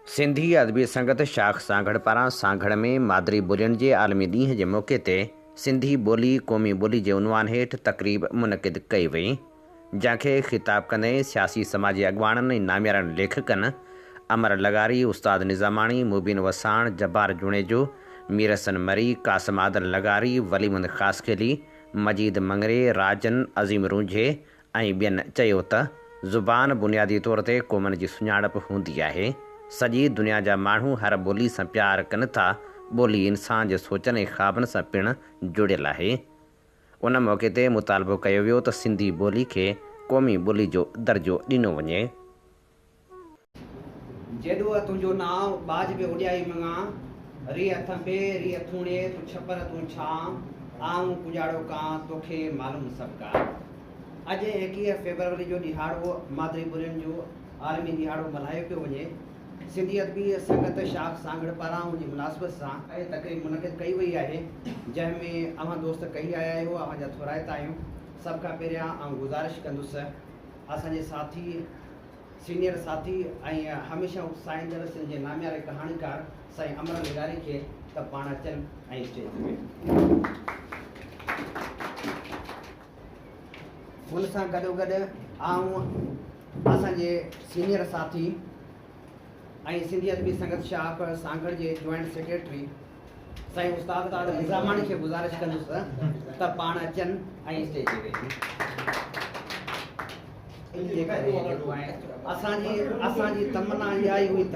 सिंधी अदबी संगत शाख सांगड़ पारां सांगड़ में मादरी ॿोलियुनि जे आलमी ॾींहं जे मौक़े ते सिंधी ॿोली क़ौमी ॿोली जे उनवान हेठि तक़रीब मुनक़िद कई वई, जंहिंखे ख़िताब कंदे सियासी समाजी अॻवाननि ऐं नामियारनि लेखकनि अमर लगारी, उस्ताद निज़ामाणी, मुबीन वसाण, जब्बार जुणेजो, मीर हसन मरी, कासिम आदल लगारी, वलीमुंद ख़ासखेली, मजीद मंगरे, राजन, अज़ीम रूंझे ऐं ॿियनि चयो त ज़ुबान बुनियादी तौर ते क़ौमनि जी सुञाणप हूंदी आहे। सॼी दुनिया जा माण्हू हर ॿोली सां प्यार कनि था। ॿोली इंसान जे सोचनि ऐं ख़्वाबनि सां पिणु जुड़ियल आहे। उन मौक़े ते मुतालबो कयो वियो त सिंधी ॿोली खे क़ौमी ॿोली जो दर्जो ॾिनो वञे। जेॾो तुंहिंजो नाव बाज बि उॾाई मङा, री थंबे री थूणे तूं छपर तूं छा, आऊं पुॼाड़ो कां तोखे मालूम सभु का। अॼु 21 फेबरवरी जो ॾिहाड़ो मादरी ॿोलियुनि जो आलमी ॾिहाड़ो मल्हायो पियो वञे। सिंधी अदबी संगत शाख सांगड़ पारां उन जी मुनासिबत सां तक़रीब मुनक़िद कई वई आहे, जंहिंमें अव्हां दोस्त कई आया आहियो, अव्हां जा थोराइता आहियूं। सभ खां पहिरियां आउं गुज़ारिश कंदुसि असांजे साथी, सीनियर साथी ऐं हमेशह उत्साहींदड़ सिंध जे नामियारे कहाणीकार साईं अमर लगारी खे त पाण अचनि ऐं स्टेज ते। हुन सां गॾोगॾु आउं असांजे सीनियर साथी ऐं सिंधी अदबी संगत शाख सांगड़ जे जॉइंट सेक्रेटरी साईं उस्ताद निज़ामाणी खे गुज़ारिश कंदुसि त पाण अचनि ऐं स्टेज ते वेही। असांजी तमन्ना इहा ई हुई त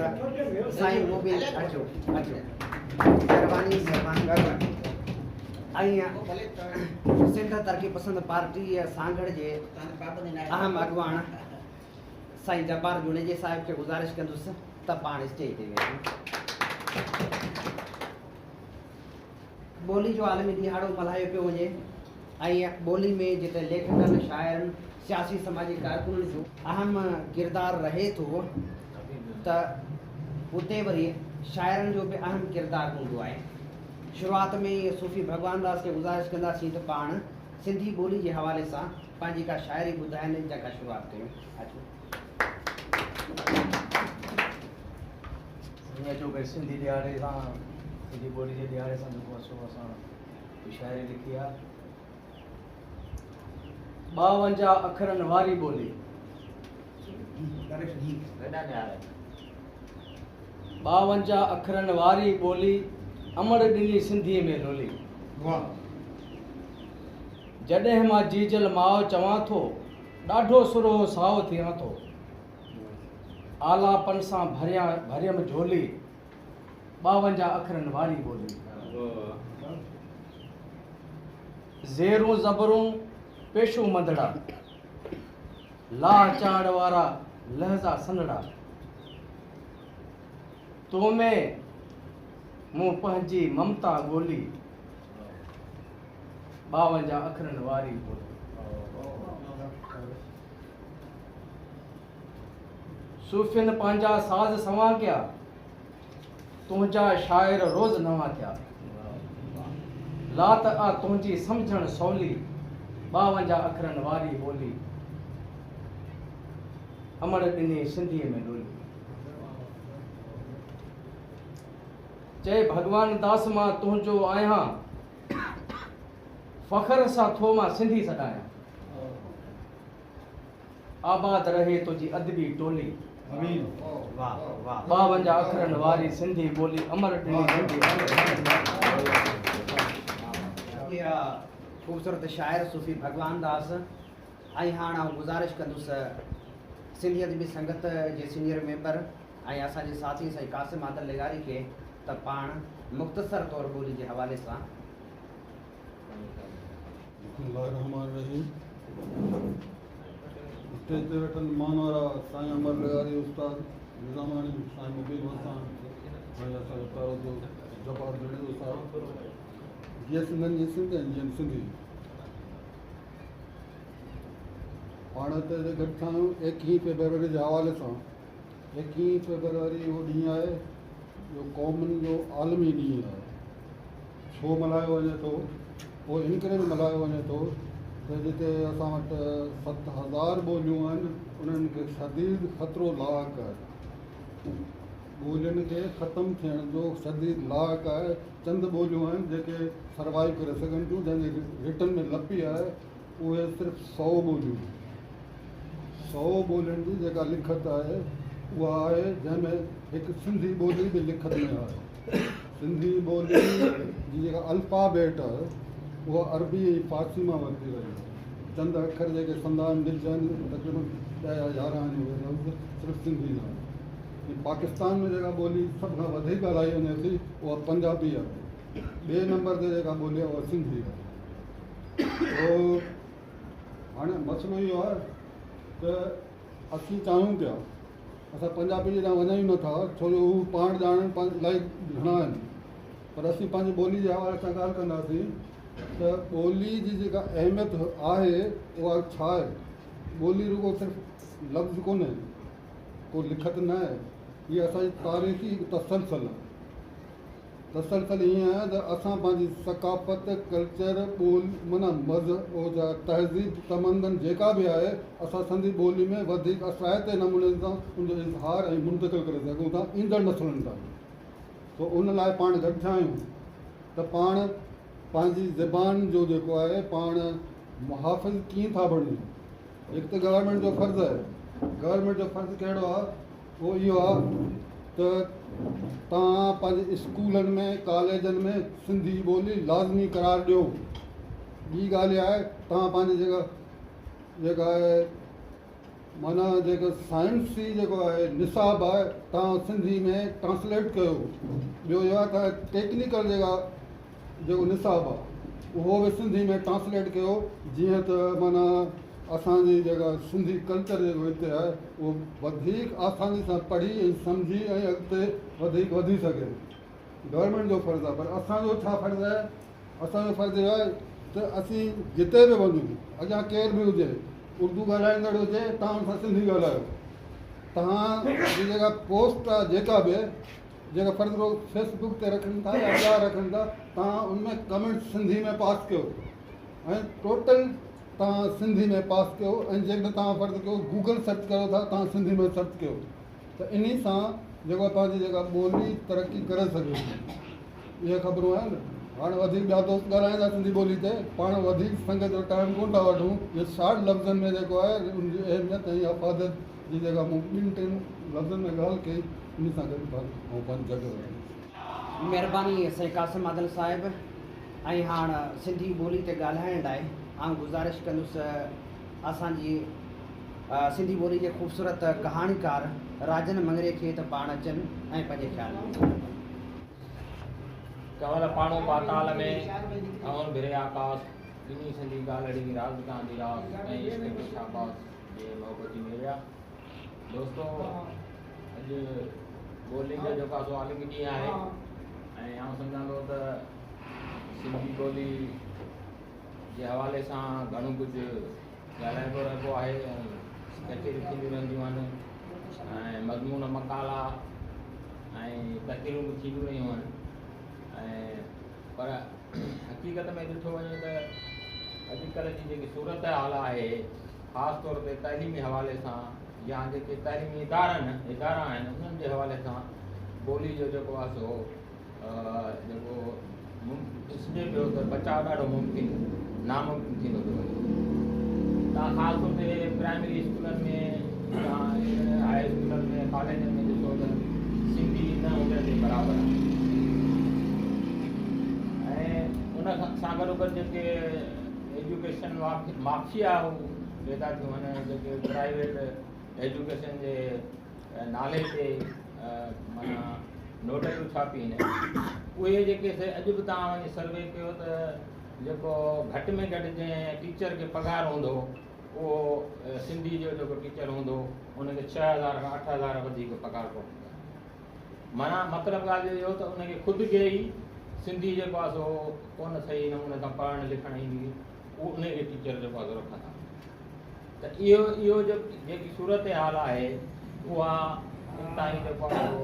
साईं मुबीन अचो महिरबानी ऐं सिंध तरक़ी पसंद पार्टी सांगड़ जे अहम अॻवान साईं जब्बार जुणेजे साहिब खे गुज़ारिश कंदुसि त पाण स्टेज ते वेही। ॿोली जो आलमी ॾिहाड़ो मल्हायो पियो वञे ऐं ॿोली में जिते लेखकनि, शाइरनि, सियासी समाजी कारकुननि जो अहम किरदारु रहे थो, त उते वरी शाइरनि जो बि अहम किरदारु हूंदो आहे। शुरूआति में सूफ़ी भगवान दास खे गुज़ारिश कंदासीं त पाण सिंधी ॿोली जे हवाले सां पंहिंजी का शाइरी ॿुधाइनि, जंहिंखां शुरूआति कयूं। हीअं जो भई सिंधी ॾियारे सां, सिंधी ॿोली जे ॾियारे सां जेको असां शाइरी लिखी आहे, 52 अखरनि वारी ॿोली, 52 अखरनि वारी ॿोली, अमड़ ॾिनी सिंधीअ में लोली। जॾहिं मां जीजल माउ चवां थो, ॾाढो सुरो साओ थियां थो, आलापन सां भरियम झोली, 52 अखरनि वारी ॿोली। ज़ेरूं ज़बरूं पेशू मंदड़ा, लाह चाड़ वारा लहज़ा सनड़ा, तो में मूं पंहिंजी ममता ॻोल्ही, 52 अखरनि वारी ॿोली। सूफ़ियनि पंहिंजा साज़ सवां कया, तुंहिंजा शाइर रोज़ नवां थिया, लात आ तुंहिंजी सम्झण सवली, 52 अखरनि वारी ॿोली, अमड़ ॾिनी सिंधीअ में लोली। चए भगवान दास मां तुंहिंजो आहियां, फ़ख्र सां थो मां सिंधी सॾायां, आबाद रहे तुंहिंजी अदबी टोली, 52 अखरनि वारी सिंधी ॿोली, अमर ॾिनी सिंधी। ख़ूबसूरत शाइर सूफ़ी भगवान दास। ऐं हाणे आउं गुज़ारिश कंदुसि सिंधी अदबी संगत जे सीनियर मेंबर ऐं असांजे साथी साईं कासिम आदल लगारी खे त पाण मुख़्तसर तौर ॿोली जे हवाले सां। स्टेज ते वेठल मान वारा साईं अमर लगारी, उस्ताद निज़ामाणी, साईं मुबीन वसाण ऐं असांजो प्यारो दोस्त जब्बार जुणेजो साहिब, जीअं सिंधनि जी सिंध आहिनि जीअं सिंधी। पाण हिते गॾु थिया आहियूं 21 फेबरवरी जे हवाले सां। 21 फेबरवरी उहो ॾींहुं आहे जो क़ौमुनि जो आलमी ॾींहुं आहे। छो मल्हायो वञे थो, उहो इन करे मल्हायो वञे थो त जिते असां वटि 7000 ॿोलियूं आहिनि, उन्हनि खे शदीद ख़तरो लाॻ आहे। ॿोलियुनि खे ख़तमु थियण जो सदी लाइक़ु आहे। चंद ॿोलियूं आहिनि जेके सर्वाइव करे सघनि थियूं, जंहिंजी रिटन में लपी आहे, उहे सिर्फ़ु 100 ॿोलियूं। 100 ॿोलियुनि जी जेका लिखत आहे उहा आहे, जंहिंमें हिकु सिंधी ॿोली बि लिखत में आहे। सिंधी ॿोली जी जेका अल्फ़ाबेट आहे उहा अरबी ऐं फ़ारसी मां वरिती वई आहे। चंद अखर जेके संदा मिलजनि तक़रीबन 10 या 11 आहिनि, उहे लफ़्ज़ सिर्फ़ु सिंधी न आहे। पाकिस्तान में जेका ॿोली सभ खां वधीक ॻाल्हाई वञे थी उहा पंजाबी आहे। ॿिए नंबर ते जेका ॿोली आहे उहा सिंधी आहे। पोइ हाणे मसइलो इहो आहे त असीं चाहियूं पिया, असां पंजाबी जे ॾांहुं वञूं नथा, छो जो हू पाण ॼाणनि इलाही घणा आहिनि, पर असीं पंहिंजी ॿोली जे हवाले सां ॻाल्हि कंदासीं त ॿोली जी जेका अहमियत आहे उहा छा आहे। ॿोली रुॻो सिर्फ़ु लफ़्ज़ कोन्हे, को लिखत न आहे, हीअ असांजी तारीख़ी हिकु तसलसल आहे। तसलसल ईअं आहे त असां पंहिंजी सकाफ़त, कल्चर, माना मज़हब, तहज़ीब, तमंदन जेका बि आहे, असां सिंधी ॿोली में वधीक असराइते नमूने सां उनजो इज़हार ऐं मुंतक़िल करे सघूं था ईंदड़ नसलुनि ताईं। तो उन लाइ पाण गॾु थिया आहियूं त पाण पंहिंजी ज़बान जो जेको आहे पाण मुहाफ़िज़ कीअं था बणियूं। हिकु त गवर्नमेंट जो फ़र्ज़ु आहे। गवर्नमेंट जो फ़र्ज़ु कहिड़ो आहे, उहो इहो आहे त तव्हां पंहिंजे स्कूलनि में, कॉलेजनि में सिंधी ॿोली लाज़मी करार ॾियो। ॿी ॻाल्हि आहे, तव्हां पंहिंजी जेका आहे माना जेको साइंसी जेको आहे निसाब आहे, तव्हां सिंधी में ट्रांसलेट कयो। ॿियो इहो आहे त टेक्निकल जेको निसाब आहे उहो बि सिंधी में ट्रांसलेट कयो, जीअं त माना असांजी जेका सिंधी कल्चर जेको हिते आहे उहो वधीक आसानी सां पढ़ी ऐं सम्झी ऐं अॻिते वधीक वधी सघे। गवर्नमेंट जो फ़र्ज़ु आहे, पर असांजो छा फ़र्ज़ु आहे? असांजो फ़र्ज़ु इहो आहे त असीं जिते बि वञूं, अॻियां केर बि हुजे, उर्दू ॻाल्हाईंदड़ हुजे, तव्हां हुन सां सिंधी ॻाल्हायो। तव्हांजी जेका पोस्ट आहे, जेका बि जेका फ़र्ज़ु फेसबुक ते रखनि था या ॿिया रखनि था, तव्हां उनमें कमेंट सिंधी में पास कयो ऐं टोटल तव्हां सिंधी में पास कयो। ऐं जेकॾहिं तव्हां फ़र्ज़ु कयो गूगल सर्च कयो था, तव्हां सिंधी में सर्च कयो, त इन सां जेको पंहिंजी जेका ॿोली तरक़ी करे सघे थी। इहे ख़बरूं आहिनि। हाणे वधीक ॿिया दोस्त ॻाल्हाईंदा सिंधी ॿोली ते, पाण वधीक संग जो टाइम कोन था वठूं। इहे 60 लफ़्ज़नि में जेको आहे उनजी अहमियत ऐं अफ़ादत जी जेका मूं 2-3 लफ़्ज़नि में ॻाल्हि कई, उन सां गॾु ऐं पंहिंजी जॻह। महिरबानी साईं कासिम आदिल साहिबु। ऐं हाणे सिंधी ॿोली ते ॻाल्हाइण लाइ आउं गुज़ारिश कंदुसि असांजी सिंधी ॿोली जे ख़ूबसूरत कहाणीकार राजन मंगरे खे त पाण अचनि ऐं पंहिंजे ख़्याल कंवल पाणो पाताल में अवन भिरे आकाश ॿिन्ही सिंधी ॻाल्हि राजकां जी रास ऐं इश्क के शाबाश जे मोहब्बती मेरिया। दोस्तों, अॼु ॿोली जो जेको आहे सो आलिमी ॾींहुं आहे ऐं आउं सम्झां थो त सिंधी ॿोली जे हवाले सां घणो कुझु ॻाल्हाइबो रहिबो आहे ऐं कचेरियूं थींदियूं रहंदियूं आहिनि ऐं मज़मून मकाला ऐं तक़रीरूं बि थींदियूं रहियूं आहिनि। ऐं पर हक़ीक़त में ॾिठो वञे त अॼुकल्ह जी जेकी सूरत हाल आहे, ख़ासि तौर ते तइलीमी हवाले सां या जेके तइलीमी इदारा आहिनि उन्हनि जे हवाले सां ॿोली जो जेको आहे सो जेको ॾिसिजे पियो त बचाव ॾाढो नामुमकिन थींदो थो वञे। तव्हां ख़ासि तौर ते प्राइमरी स्कूलनि में या हाई स्कूलनि में, कॉलेजनि में ॾिसो त सिंधी न हुजण जे बराबरि आहे। ऐं उन सां गॾोगॾु जेके एजुकेशन माफ़िया पैदा थियूं आहिनि, जेके प्राइवेट एजुकेशन जे नाले ते माना नोटरियूं छापियूं आहिनि, उहे जेके अॼु बि तव्हां वञी सर्वे कयो त जेको घटि में घटि जंहिं टीचर खे पघार हूंदो उहो सिंधी जो जेको टीचर हूंदो उनखे 6,000 खां 8,000 वधीक पघार कोन। माना मतिलबु ॻाल्हि इहो त उनखे ख़ुदि खे ई सिंधी जेको आहे सो कोन सही नमूने सां पढ़णु लिखणु ईंदी, उहो उनखे टीचर जेको आहे सो रखंदा। त इहो जेकी सूरत हाल आहे उहा ताईं जेको आहे सो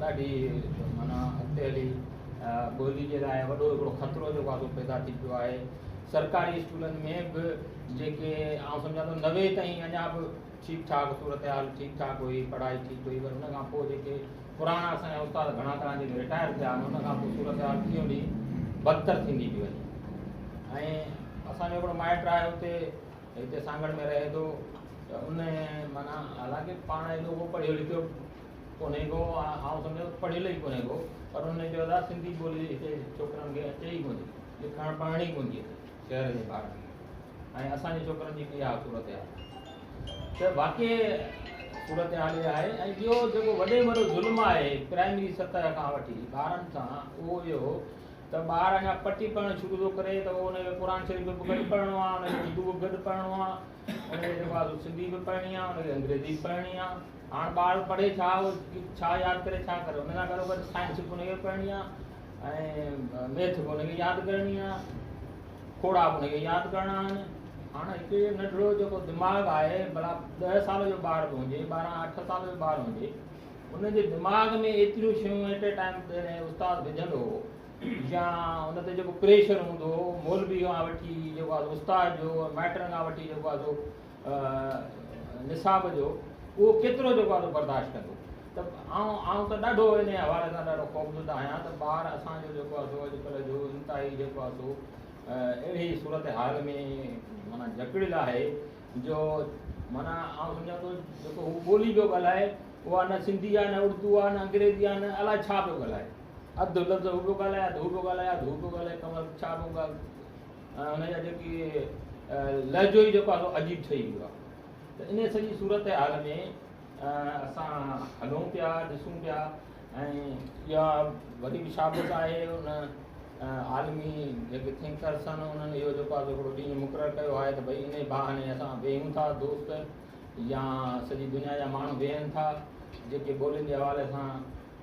ॾाढी माना अॻिते हली ॿोली जे लाइ वॾो हिकिड़ो ख़तरो जेको आहे सो पैदा थी पियो आहे। सरकारी स्कूलनि में बि जेके आउं सम्झां थो 90 ताईं अञा बि ठीक ठाक सूरत हाल ठीक ठाक हुई, पढ़ाई ठीक हुई, पर उन खां पोइ जेके पुराणा असांजा उस्ताद घणा तरह जेके रिटायर थिया आहिनि, उन खां पोइ सूरत हाल ॾींहों ॾींहुं बदतर थींदी पई वञे। ऐं असांजो हिकिड़ो माइट आहे हुते हिते सांगड़ में रहे थो, त उन माना हालांकि पाण एॾो को पढ़ियो लिखियो कोन्हे को, आउं सम्झो पढ़ियल ई कोन्हे को, पर उन चयो था सिंधी ॿोली हिते छोकिरनि खे अचे ई कोन्हे, लिखणु पढ़ण ई कोन्हे शहर जे ॿारनि खे। ऐं असांजे छोकिरनि जी इहा सूरत हाल त वाक़ई सूरत हाल इहा आहे। ऐं ॿियो जेको वॾे वॾो ज़ुल्म आहे प्राइमरी सतह खां वठी ॿारनि सां, उहो इहो त ॿार अञा पटी पढ़णु शुरू थो करे त उहो हुनखे क़ुर शरीफ़ बि गॾु पढ़णो आहे, हुनखे उर्दू बि गॾु पढ़णो आहे, हुनखे जेको आहे सिंधी बि पढ़णी आहे, हुनखे अंग्रेज़ी बि पढ़णी आहे। हाणे ॿार पढ़े छा यादि करे छा करे, हुन सां गॾोगॾु साइंस बि हुनखे पढ़णी आहे ऐं मैथ बि हुनखे यादि करणी आहे, खोड़ा बि हुनखे यादि करणा आहिनि। हाणे हिकु नंढिड़ो जेको दिमाग़ु आहे, भला 10 साल जो ॿार बि हुजे, 12-8 साल जो ॿारु हुजे, हुनजे दिमाग़ में एतिरियूं शयूं एट ए टाइम ते उस्ताद विझंदो या हुन ते जेको प्रेशर हूंदो मौलवी खां वठी जेको आहे उस्ताद जो, माइटनि खां वठी जेको आहे सो निसाब जो, उहो केतिरो जेको आहे बर्दाश्त कंदो। त आउं त ॾाढो इन हवाले सां ॾाढो ख़ौफ़ज़दा आहियां त ॿार असांजो जेको आहे सो अॼुकल्ह जो इंतिहाई जेको आहे सो अहिड़ी सूरत हाल में माना जकड़ियल आहे जो माना आउं सम्झां थो जेको हू ॿोली पियो ॻाल्हाए उहा न सिंधी आहे, न उर्दू आहे, न अंग्रेज़ी आहे, न अलाए छा पियो ॻाल्हाए, अधु लफ़्ज़ हू पियो ॻाल्हाए, अधु हू पियो ॻाल्हाए, अधु हू पियो ॻाल्हाए, कमल छा पियो ॻाल्हाए, हुनजा जेकी लहजो ई जेको आहे सो अजीब ठही वियो आहे। त इन सॼी सूरत हाल में असां हलूं पिया, ॾिसूं पिया, ऐं इहा वरी बि शाबत आहे उन आलमी जेके थिंकर्स आहिनि उन्हनि इहो जेको आहे हिकिड़ो ॾींहुं मुक़ररु कयो आहे त भई इन बहाने असां वेहूं था दोस्त या सॼी दुनिया जा माण्हू वेहनि था जेके ॿोलियुनि जे हवाले सां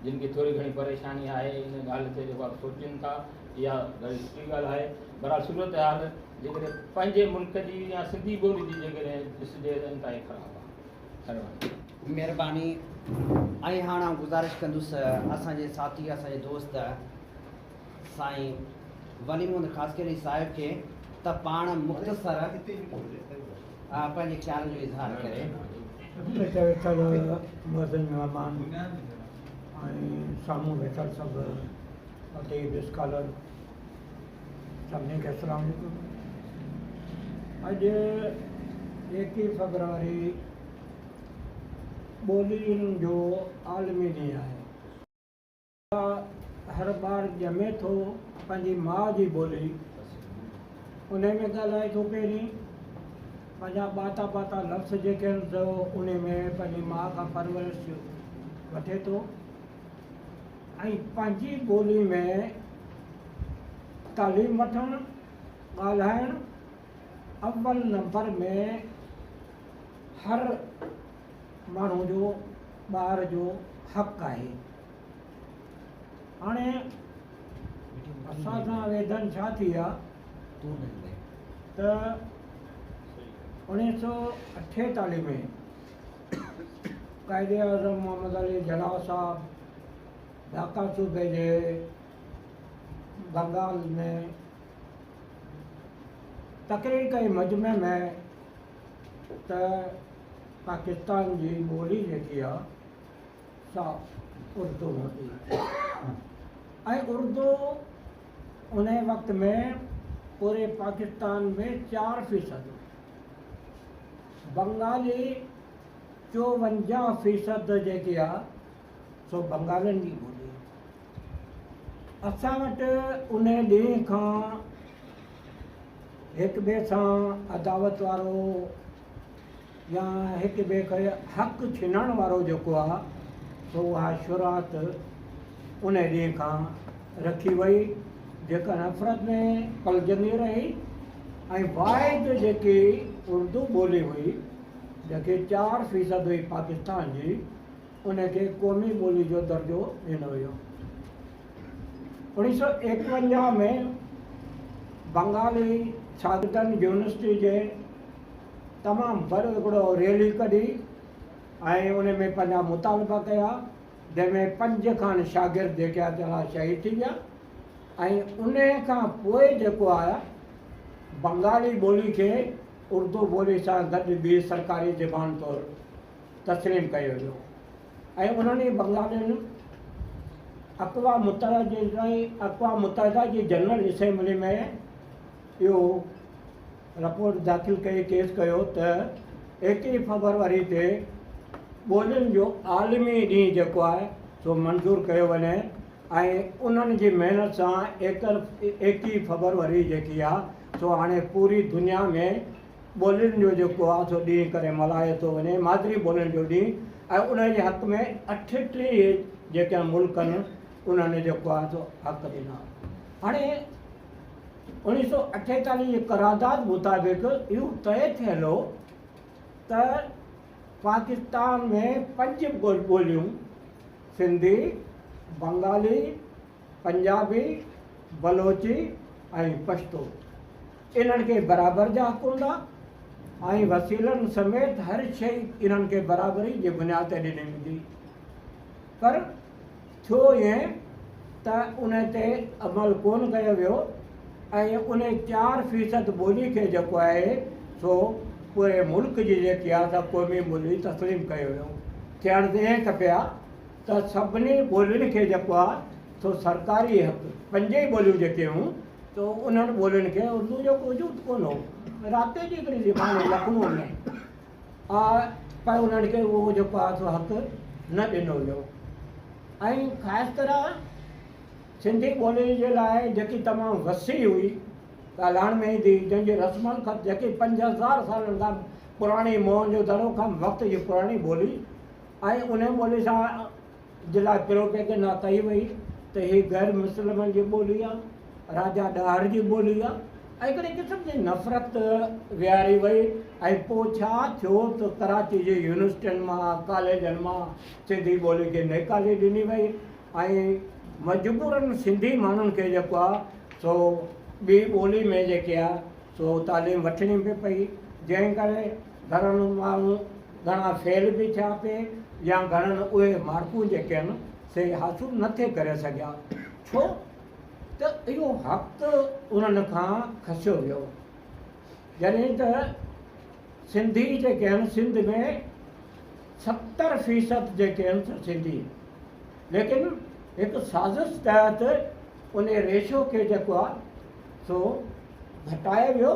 जिन खे थोरी घणी परेशानी आहे, इन ॻाल्हि ते जेको आहे सोचनि था, इहा ॾाढी सुठी ॻाल्हि आहे। बहरहाल सूरत हाल जेकॾहिं पंहिंजे मुल्क जी या सिंधी ॿोली जी जेकॾहिं ॾिसिजे त इंतिहाई ख़राबु आहे। महिरबानी। ऐं हाणे आउं गुज़ारिश कंदुसि असांजे साथी, असांजे दोस्त साईं वलीमुहम्मद ख़ासकरी साहिब खे त पाण मुख़्तसर पंहिंजे ख़्याल जो इज़हार करे। मेहमान ऐं साम्हूं वेठल सभु अदीब स्कॉलर सभिनी खे अस्सलाम वालेकुम। अॼु 21 फरवरी ॿोलियुनि जो आलमी ॾींहुं आहे। हर ॿार ॼमे थो पंहिंजी माउ जी ॿोली, उन में ॻाल्हाए थो पहिरीं, पंहिंजा ॿाता लफ़्ज़ जेके आहिनि सो उन में पंहिंजी माउ खां परवरिश वठे थो, ऐं पंहिंजी ॿोली में तालीम वठणु, ॻाल्हाइणु अव्वल नंबर में हर माण्हू जो, ॿार जो हक़ु आहे। हाणे असां सां वेदन छा थी आहे त 1948 में कायदे आज़म मोहम्मद अली जिन्ना साहब ढाका सूबे जे बंगाल में तकरीर कई मजमे में त पाकिस्तान जी ॿोली जेकी आहे सा उर्दू हूंदी, ऐं उर्दू उन वक़्त में पूरे पाकिस्तान में 4%, बंगाली 54% जेकी आहे सो बंगालियुनि जी ॿोली। असां वटि उन ॾींहं खां हिक ॿिए सां अदावत वारो या हिक ॿिए खे हक़ु छीनण वारो जेको आहे सो उहा शुरूआत उन ॾींहं खां रखी वई, जेका नफ़रत में पलजंदी रही। ऐं वाहिद जेकी उर्दू ॿोली हुई जेके 4% हुई पाकिस्तान जी, उनखे क़ौमी ॿोली जो दर्जो ॾिनो वियो। 1951 में बंगाली शागिर्दनि यूनिवर्सिटी जे तमामु वॾो हिकिड़ो रैली कढी ऐं उन में पंहिंजा मुतालबा कया, जंहिंमें 5 खनि शागिर्द जेके आहे शहीद थी विया। ऐं उन खां पोइ जेको आहे बंगाली ॿोली खे उर्दू ॿोली सां गॾु ॿी सरकारी ज़बान तौरु तस्लीम कयो वियो ऐं उन्हनि बंगालियुनि अक़वाम मुतहदा जी जनरल असेंबली में इहो रिपोर्ट दाख़िल कई केस कयो त 21 फरवरी ते ॿोलियुनि जो आलमी ॾींहुं जेको आहे सो मंज़ूरु कयो वञे ऐं उन्हनि जी महिनत सां 21 फरवरी जेकी आहे सो हाणे पूरी दुनिया में ॿोलियुनि जो जेको आहे सो ॾींहुं करे मल्हायो थो वञे, मादरी ॿोलियुनि जो ॾींहुं। ऐं उन जे हक़ में 38 जेके मुल्क आहिनि उन्हनि जेको आहे सो हक़ ॾिना। हाणे 1948 जी करारदाद मुताबिक़ इहो तय थियल हो त पाकिस्तान में 5 ॿोलियूं सिंधी, बंगाली, पंजाबी, बलोची ऐं पश्तो इन्हनि खे बराबरि जा हक़ हूंदा ऐं वसीलनि समेत हर शइ इन्हनि खे बराबरी जे बुनियाद ते ॾिनी वेंदी। पर थियो ईअं त उन ते अमल कोन कयो वियो ऐं उन 4% ॿोली खे जेको आहे सो पूरे मुल्क जी जेकी आहे त क़ौमी ॿोली तस्लीम कयो वियो। थियण त ईअं खपे आहे त सभिनी ॿोलियुनि खे जेको आहे सो सरकारी हक़ 5 ॿोलियूं जेके हुयूं तो उन्हनि ॿोलियुनि खे उर्दू जो वजूद कोन हो, राब्ते जी हिकिड़ी ज़बान लखनऊ में पर उन्हनि खे उहो जेको आहे सो हक़ न ॾिनो वियो। ऐं ख़ासि तरह सिंधी ॿोली जे लाइ जेकी तमामु वसी हुई ॻाल्हाइण में ईंदी, जंहिंजी रस्मनि खां जेकी 5000 सालनि खां पुराणी मोहन जो दड़ो खां वक़्त जी पुराणी ॿोली ऐं उन ॿोली सां जे लाइ पिरोकेक न कई वई त हीअ गैर मुस्लिमनि जी ॿोली आहे, राजा ॾाहर जी ॿोली आहे ऐं हिकिड़े क़िस्म जी नफ़रत विहारी वई। ऐं पोइ छा थियो त कराची जी यूनिवर्सिटियुनि मां कॉलेजनि मां सिंधी ॿोली खे नेकाली ॾिनी वई ऐं मजबूरन सिंधी माण्हुनि खे जेको आहे सो ॿी ॿोली में जेके आहे सो तालीम वठणी पई पई, जंहिं करे घणनि माण्हू घणा फेल बि थिया पिए या घणनि उहे मार्कूं जेके आहिनि से हासिलु नथे करे सघिया। छो त इहो हक़ु उन्हनि खां खसियो वियो। जॾहिं त सिंधी जेके आहिनि सिंध में 70% जेके आहिनि सिंधी, लेकिन हिकु साज़िश तहत उन रेशो खे जेको आहे सो घटाए वियो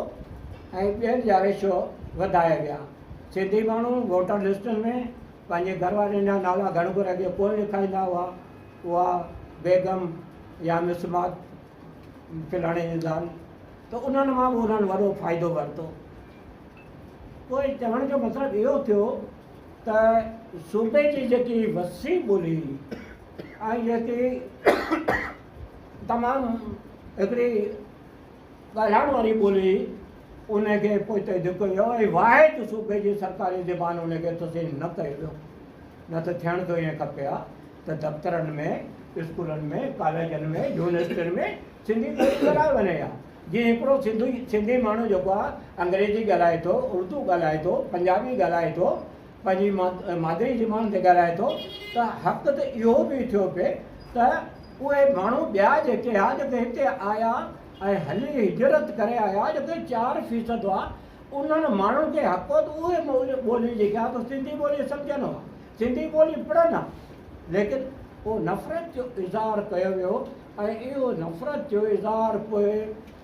ऐं ॿियनि जा रेशो वधाए विया। सिंधी माण्हू वोटर लिस्टुनि में पंहिंजे घरवारनि जा नाला घण घर अॻे कोन लिखाईंदा हुआ, उहा बेगम या मिसमात फिलाणे जी ज़ाल, त उन्हनि मां बि उन्हनि वॾो फ़ाइदो वरितो। पोइ चवण जो मतिलबु इहो थियो त सूबे जी जेकी वसी ॿोली ऐं जेकी तमामु हिकिड़ी ॻाल्हाइण वारी ॿोली उनखे पोइ त धिको वियो ऐं वाहिद सूबे जी सरकारी ज़बान उनखे तस्लीम न कयो वियो। न त थियण थो ईअं खपे आहे त दफ़्तरनि में, स्कूलनि में, कॉलेजनि में, यूनिवर्सिटियुनि में सिंधी ॿोली ॻाल्हाए वञे हा। जीअं हिकिड़ो सिंधी माण्हू जेको आहे अंग्रेजी ॻाल्हाए थो, उर्दू ॻाल्हाए थो, पंजाबी ॻाल्हाए थो, पंहिंजी मादरी ज़बान ते ॻाल्हाए थो, त हक़ु त इहो बि थियो पिए त उहे माण्हू ॿिया जेके आहे जेके हिते आया ऐं हली हिजरत करे आया, जेके 4% हुआ, उन्हनि माण्हुनि खे हक़ु त उहे ॿोली जेकी आहे त सिंधी ॿोली सम्झनि हा, सिंधी ॿोली पढ़नि हा, लेकिन उहो नफ़रत जो इज़हार कयो वियो ऐं इहो नफ़रत जो इज़हार पोइ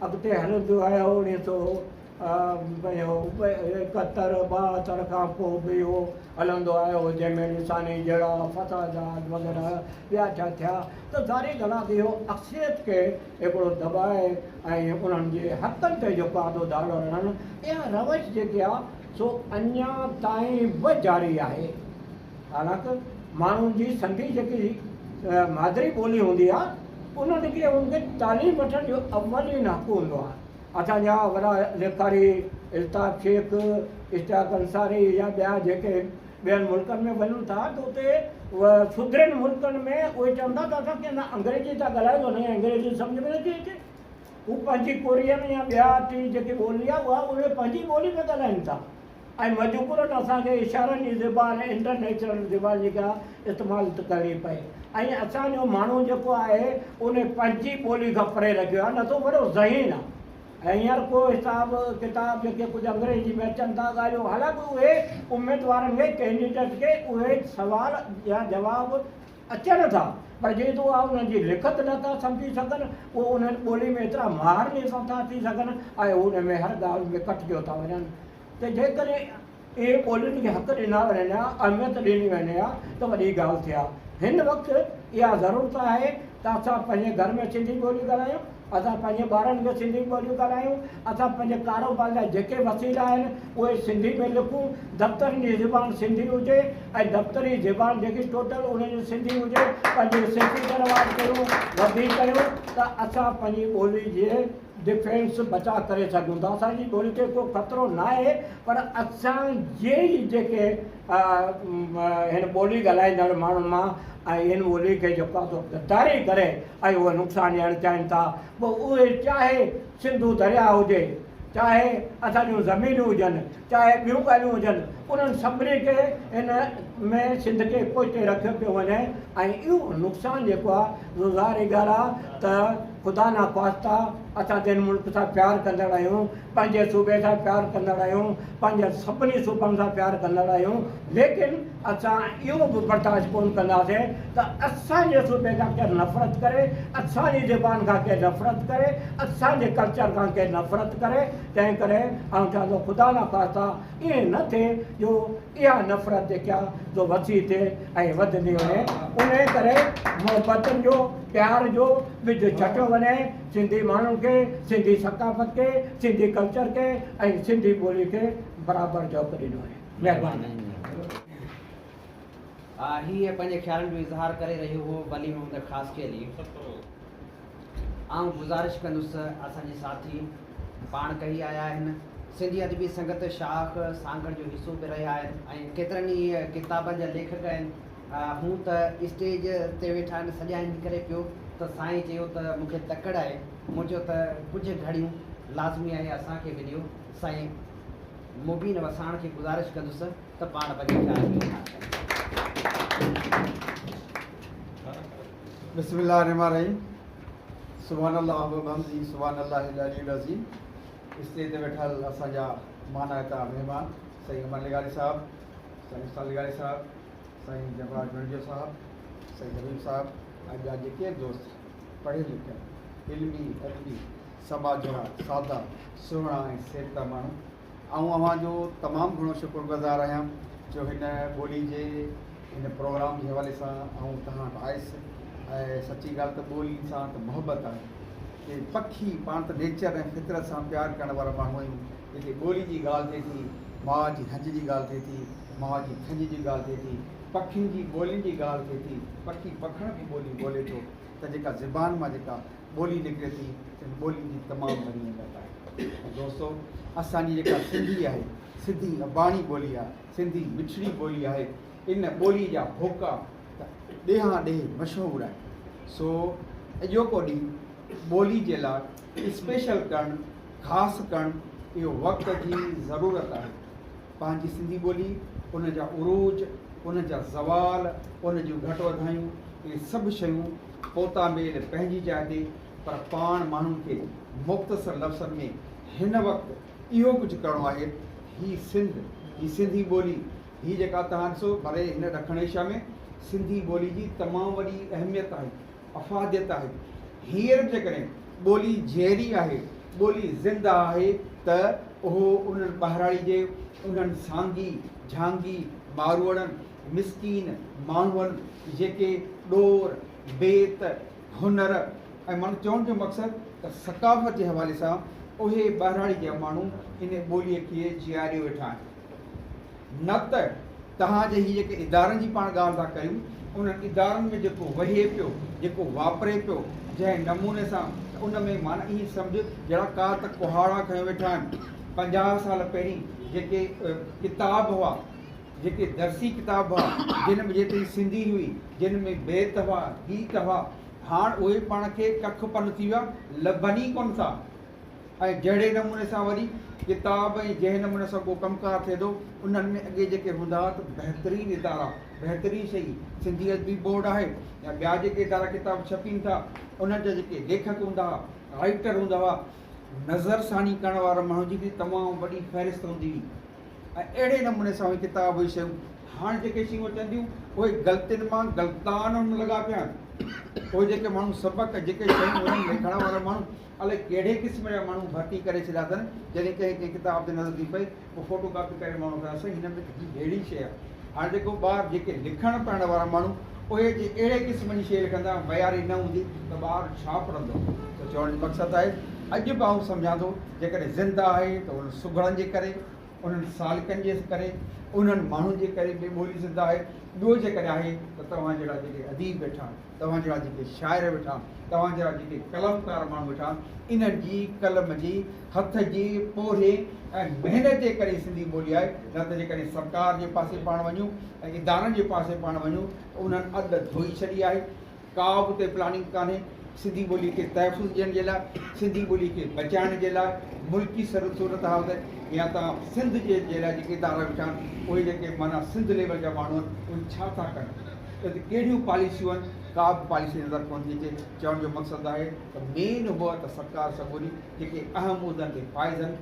अॻिते हलंदो आयो। 1971-72 खां पोइ बि इहो हलंदो आयो, जंहिंमें निशानी जहिड़ा फसादात वग़ैरह ॿिया छा थिया त सारी ॻाल्हि आहे इहो अक्सरियत खे हिकिड़ो दॿाए ऐं उन्हनि जे हक़नि ते जेको आहे दाड़ो हणनि, इहा रवश जेकी आहे सो अञा ताईं बि जारी आहे। हालांकि माण्हुनि जी सिंधी जेकी मादरी ॿोली हूंदी आहे उन्हनि खे उनखे तालीम वठण जो अवलीन हक़ु हूंदो आहे। असांजा वॾा लेखारी इल्ताफ़ शेख, इश्तियाक अंसारी या ॿिया जेके ॿियनि मुल्कनि में वञनि था त उते सुधरियल मुल्कनि में उहे चवंदा त असांखे न अंग्रेजी था ॻाल्हायो त न अंग्रेजी सम्झ में नथी अचे। हू पंहिंजी कोरियन या ॿिया टी जेकी ॿोली आहे उहा उहे पंहिंजी ॿोली में ॻाल्हाइनि था ऐं मजबूरन असांखे इशारनि जी ज़बान इंटरनेशनल ज़बान जेका इस्तेमालु करणी पए ऐं असांजो माण्हू जेको आहे उन पंहिंजी ॿोली खां परे रखियो आहे, न त वॾो ज़हीन आहे। ऐं हींअर को हिसाबु किताब जेके कुझु अंग्रेजी में अचनि था ॻाल्हियूं, हालांकि उहे उमेदवारनि खे कैंडिडेट खे उहे सुवाल या जवाब अचनि था, पर जेतो आहे उन्हनि जी लिखत नथा सम्झी सघनि, उहो उन्हनि ॿोली में एतिरा माहिर नथा थी सघनि ऐं उन में हर ॻाल्हि में कटिजो था वञनि। त जेकॾहिं इहे ॿोलियुनि खे हक़ ॾिना वञनि हा, अहमियत ॾिनी वञे हा, त वॾी ॻाल्हि थिए हा। हिन वक़्तु इहा ज़रूरत आहे त असां पंहिंजे घर में सिंधी ॿोली ॻाल्हायूं, असां पंहिंजे ॿारनि खे सिंधी ॿोलियूं ॻाल्हायूं, असां पंहिंजे कारोबार लाइ जेके वसीला आहिनि उहे सिंधी में लिखूं, दफ़्तरनि जी ज़बान सिंधी हुजे ऐं दफ़्तरी ज़बान जेकी टोटल उनजी सिंधी हुजे, पंहिंजी सिंधी दरबार कयूं, वधी कयूं त असां पंहिंजी ॿोली जे डिफेंस बचा करे सघूं था। असांजी ॿोली खे को ख़तरो न आहे, पर असांजे ई जेके हिन ॿोली ॻाल्हाईंदड़ माण्हुनि मां ऐं हिन ॿोली खे जेको आहे गद्दारी करे ऐं उहे नुक़सानु ॾियणु चाहिनि था, पोइ उहे चाहे सिंधू दरिया हुजे, चाहे असांजूं ज़मीनूं हुजनि, चाहे ॿियूं ॻाल्हियूं हुजनि, उन्हनि सभिनी खे हिन में सिंध खे पोइते रखियो पियो वञे। ऐं इहो नुक़सानु जेको आहे ज़ाहिरी ॻाल्हि आहे त ख़ुदा न ख़्वास्ता असां जिन मुल्क सां प्यारु कंदड़ आहियूं, पंहिंजे सूबे सां प्यारु कंदड़ आहियूं, पंहिंजे सभिनी सूबनि सां प्यारु कंदड़ आहियूं, लेकिन असां इहो बि बर्दाश्त कोन कंदासीं त असांजे सूबे खां केरु नफ़रत करे, असांजी ज़बान खां केरु नफ़रत करे, असांजे कल्चर खां केरु नफ़रत करे। तंहिं करे ऐं छा थो ख़ुदा न ख़्वास्ता ईअं न थिए जो इहा नफ़रत जेकी आहे जो वसी थिए ऐं वधंदी वञे। उन करे मोहबतनि जो, प्यार जो विझ छटियो वञे सिंधी माण्हुनि खे, सिंधी सकाफ़त खे, सिंधी कल्चर खे ऐं सिंधी ॿोली खे बराबरि जो ॾिनो वञे। महिरबानी। हीअ पंहिंजे ख़्यालनि जो इज़हार करे रहियो हो वली मोहम्मद ख़ास के लिए। आउं गुज़ारिश कंदुसि असांजे साथी पाण कही आया आहिनि, सिंधी अदबी संगत शाख सांगड़ जो हिसो बि रहिया आहिनि ऐं केतिरनि ई किताबनि जा लेखक आहिनि। हू त स्टेज ते वेठा आहिनि, सॼा ईंदी करे पियो त साईं चयो त मूंखे तकड़ आहे, मूं चयो त कुझु घड़ियूं लाज़मी आहे असांखे बि ॾियो। साईं मुबीन वसाण खे गुज़ारिश कंदुसि त पाण पंहिंजे ख़्याल जो इज़हार कनि। बिस्मिल्लाहिर्रहमानिर्रहीम। सुभान अल्लाह व बिहम्दिही, सुभान अल्लाहिल अलीयुल अज़ीम। स्टेज ते वेठल असांजा मानायता महिमान साईं अमन लिगारी साहब, साईं उस्ताद लिगारी साहब, साईं जमराज गणजो साहब, साईं हबीब साहब, ऐं ॿिया जेके दोस्त पढ़ियल लिखियल इल्मी अदबी समाज जा सादा सुहिणा ऐं सेठता माण्हू, ऐं अव्हांजो तमामु घणो शुक्रगुज़ार आहियां जो हिन ॿोली जे हिन प्रोग्राम जे हवाले सां ऐं तव्हां आयसि। ऐं सची ॻाल्हि त ॿोली सां त मुहबत आहे कि पखी पाण त नेचर ऐं फितरत सां प्यारु करण वारा माण्हू आहियूं। हिते ॿोली जी ॻाल्हि थिए थी, माउ जी हंज जी ॻाल्हि थिए थी, माउ जी खंज जी ॻाल्हि थिए थी, पखियुनि जी ॿोलियुनि जी ॻाल्हि थिए थी, पखी पखण बि ॿोली ॿोले थो, त जेका ज़बान मां जेका ॿोली निकिरे थी ॿोली जी तमामु वॾी अहमियत आहे। दोस्तो, असांजी जेका सिंधी आहे, सिंधी अबाणी ॿोली आहे, सिंधी मिठड़ी ॿोली आहे, इन ॿोली जा होका त ॾेहां ॾे मशहूरु आहे। सो अॼोको ॾींहुं ॿोली जे लाइ स्पेशल करणु, ख़ासि करणु इहो वक़्त जी ज़रूरत आहे। पंहिंजी सिंधी ॿोली, उन जा उरूज, उन जा ज़वाल, उन जूं घटि वधायूं, इहे सभु शयूं पोता मेल पंहिंजी जाइ ते, पर पाण माण्हुनि खे मुख़्तसर लफ़्ज़नि में हिन वक़्तु इहो कुझु करिणो आहे। हीअ सिंध, हीअ सिंधी ॿोली, हीअ जेका तव्हां ॾिसो भले हिन ॾखण एशिया में सिंधी ॿोली जी तमामु वॾी अहमियत आहे, अफ़ादियत आहे। हींअर बि जेकॾहिं ॿोली जहिड़ी आहे, ॿोली ज़िंदा आहे, त उहो उन्हनि ॿाहिराड़ी जे उन्हनि सांगी झांगी मारूअड़नि मिसकीन माण्हुनि जेके ॾोर बेत हुनर ऐं माण्हू चवण जो मक़सदु त सकाफ़त जे हवाले सां उहे ॿाहिराड़ी जा माण्हू इन ॿोलीअ खे जीआरे वेठा आहिनि। न त तव्हांजे हीअ जेके इदारनि जी पाण ॻाल्हि था कयूं, उन्हनि इदारनि में जेको वहे पियो, जेको वापरे पियो जंहिं नमूने सां, उन में माना ईअं सम्झ जहिड़ा का त कुहाड़ा खयो वेठा आहिनि। 50 साल पहिरीं जेके किताब हुआ, जेके दर्सी किताब हुआ, जिन में जेतिरी सिंधी हुई, जिन में बेत हुआ, गीत हुआ, हाणे उहे पाण खे कख पन थी विया, लभनि ई कोन था। ऐं जहिड़े नमूने सां वरी किताब ऐं जंहिं नमूने सां को कमकार थिए थो, उन्हनि में अॻे जेके हूंदा हुआ त बहितरीनु इदारा, बहितरीनु शइ, सिंधी अदबी बोर्ड आहे या ॿिया जेके इदारा किताब छपीनि था, उन्हनि जा जेके लेखक हूंदा हुआ, राइटर हूंदा हुआ, नज़रसानी करण वारा माण्हू जी बि तमामु वॾी फ़हिरिस्त हूंदी हुई ऐं अहिड़े नमूने सां उहे किताब उहे शयूं हाणे जेके शयूं अचनि थियूं उहे ग़लतियुनि मां ग़लतान में लॻा पिया आहिनि। उहे जेके माण्हू सबक़ जेके शयूं उन्हनि लिखण वारा माण्हू अलाए कहिड़े क़िस्म जा माण्हू भर्ती करे छॾिया अथनि। जॾहिं कंहिं किताब ते नज़र थी पई पोइ फ़ोटो कॉपी करे माण्हू था साईं हिन में अहिड़ी शइ आहे। हाणे जेको ॿार जेके लिखण पढ़ण वारा माण्हू उहे जे अहिड़े क़िस्म जी शइ लिखंदा मयारी न हूंदी त ॿारु छा पढ़ंदो। त चवण जो मक़सदु आहे अॼु बि आउं सम्झां थो जेकॾहिं ज़िंदा आहे त उन सुगड़नि जे करे उन्हनि सालिकनि जे करे उन्हनि माण्हुनि जे करे बि ॿोली ज़िंदा आहे। ॿियो जेकॾहिं आहे त तव्हां जहिड़ा जेके अदीब वेठा आहिनि तव्हां जहिड़ा जेके शाइर वेठा आहिनि तव्हां जहिड़ा जेके कलमकार माण्हू वेठा आहिनि इन्हनि जी कलम जी हथ जी पोरे ऐं महिनत जे करे सिंधी ॿोली आहे। न त जेकॾहिं सरकार जे पासे पाण वञूं ऐं इदारनि जे पासे पाण वञूं त उन्हनि अधु धोई छॾी आहे। का बि उते प्लानिंग कान्हे सिंधी ॿोलीअ खे तहफ़ुज़ ॾियण जे लाइ सिंधी ॿोलीअ खे बचाइण जे लाइ मुल्की सूरत हालत या तव्हां सिंध जे लाइ जेके इदारा वेठा आहिनि उहे जेके माना सिंध लेवल जा माण्हू आहिनि उहे छा था कनि त कहिड़ियूं पॉलिसियूं आहिनि का बि पॉलिसी नज़र कोन थी अचे। चवण जो मक़सदु आहे त मेन हुअ त सरकार सभुनी जेके अहम उहिदनि ते फाइज़ आहिनि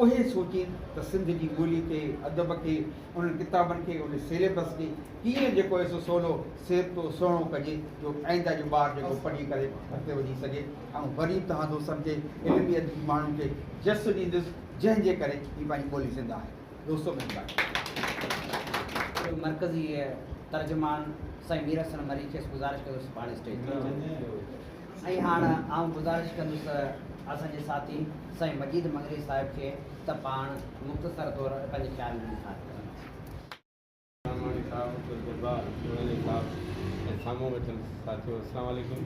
उहे सोचीनि त सिंध जी ॿोली खे अदब खे उन्हनि किताबनि खे उन सिलेबस खे कीअं जेको एसो सवलो सिरितो सुहिणो कजे जो आईंदा जो ॿारु जेको पढ़ी करे अॻिते वधी सघे। ऐं वरी तव्हां दोस्तनि खे इल्मी अदबी माण्हुनि खे जस ॾींदुसि जंहिंजे करे हीअ पंहिंजी ॿोली ज़िंदा आहे। दोस्तो मरकज़ी तर्जुमान साईं मीर हसन मरी खे गुज़ारिश कंदुसि पाण स्टेज ते। ऐं हाणे आउं गुज़ारिश कंदुसि असांजे साथी साईं मजीद मंगरी साहिब खे त पाण मुख़्तसर तौर पंहिंजे ख़्याल में साम्हूं वेठल साथियो अस्सलाम वालेकुम।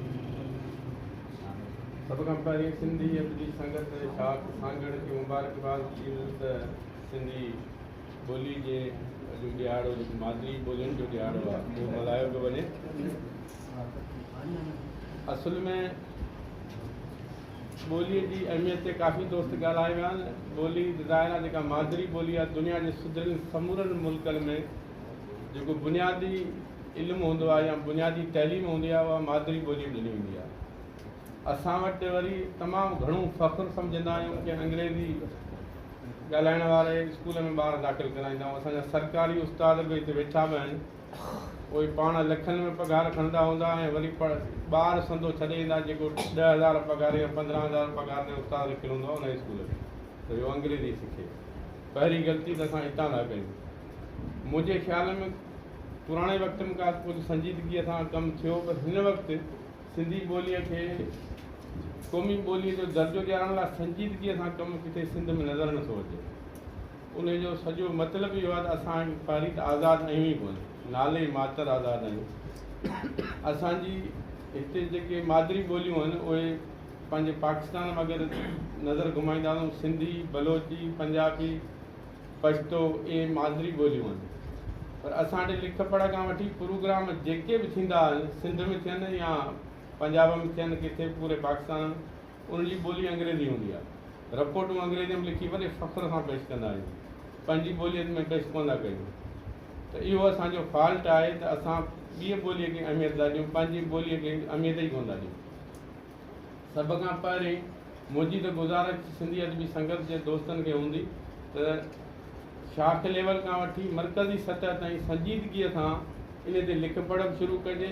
सभ खां पहिरीं सिंधी अदबी संगत शाख सांगड़ खे मुबारकबाद ॾींदुसि त सिंधी ॿोली जे अॼु ॾियारो जेको मादरी ॿोलियुनि जो ॾियारो आहे उहो मल्हायो पियो वञे। असुल में ॿोलीअ जी अहमियत ते काफ़ी दोस्त ॻाल्हाए विया आहिनि। ॿोली ज़ाहिर आहे जेका मादरी ॿोली आहे दुनिया जे सुधरियल समूरनि मुल्कनि में जेको बुनियादी इल्मु हूंदो आहे या बुनियादी तइलीम हूंदी आहे उहा मादरी ॿोली ॾिनी वेंदी आहे। असां वटि वरी तमामु घणो फ़ख़्रु सम्झंदा आहियूं की अंग्रेज़ी ॻाल्हाइण वारे स्कूल में ॿार दाख़िल कराईंदा आहियूं। असांजा सरकारी उस्ताद बि हिते वेठा बि आहिनि उहे पाण लखनि में पघार खणंदा हूंदा ऐं वरी ॿार संदो छॾे ईंदा जेको 10,000 पघार या 15,000 पघार ते उस्ताद रखियलु हूंदो आहे उन स्कूल में त इहो अंग्रेज़ी सिखे। पहिरीं ग़लती त असां हितां था कयूं। मुंहिंजे ख़्याल में पुराणे वक़्त में का कुझु संजीदगीअ सां कमु थियो पर हिन वक़्तु सिंधी ॿोलीअ खे क़ौमी ॿोलीअ जो दर्जो ॾियारण लाइ संजीदगीअ सां कमु किथे सिंध में नज़र नथो अचे। उनजो सॼो मतिलबु इहो आहे त असां पहिरीं त आज़ादु आहियूं ई कोन, नाले मातर आज़ादु आहियूं। असांजी हिते जेके मादरी ॿोलियूं आहिनि उहे पंहिंजे पाकिस्तान में अगरि नज़र घुमाईंदा आहियूं सिंधी बलोची पंजाबी पश्तो इहे मादरी ॿोलियूं आहिनि। पर असां वटि लिख पढ़ खां वठी प्रोग्राम जेके बि थींदा आहिनि सिंध में थियनि या पंजाब में थियनि किथे पूरे पाकिस्तान में उनजी ॿोली अंग्रेज़ी हूंदी आहे। रिपोर्टूं अंग्रेज़ी में लिखी वॾे फ़ख़्र सां पेश कंदा आहियूं, पंहिंजी ॿोलीअ में पेश कोन था कयूं। त इहो असांजो फॉल्ट आहे त असां ॿी ॿोलीअ खे अहमियत था ॾियूं, पंहिंजी ॿोलीअ खे अहमियत ई कोन था ॾियूं। सभ खां पहिरीं मुंहिंजी त गुज़ारिश सिंधी अदबी संगत जे दोस्तनि खे हूंदी त शाख लेवल खां वठी मरकज़ी सतह ताईं संजीदगीअ सां इन ते लिख पढ़ शुरू कजे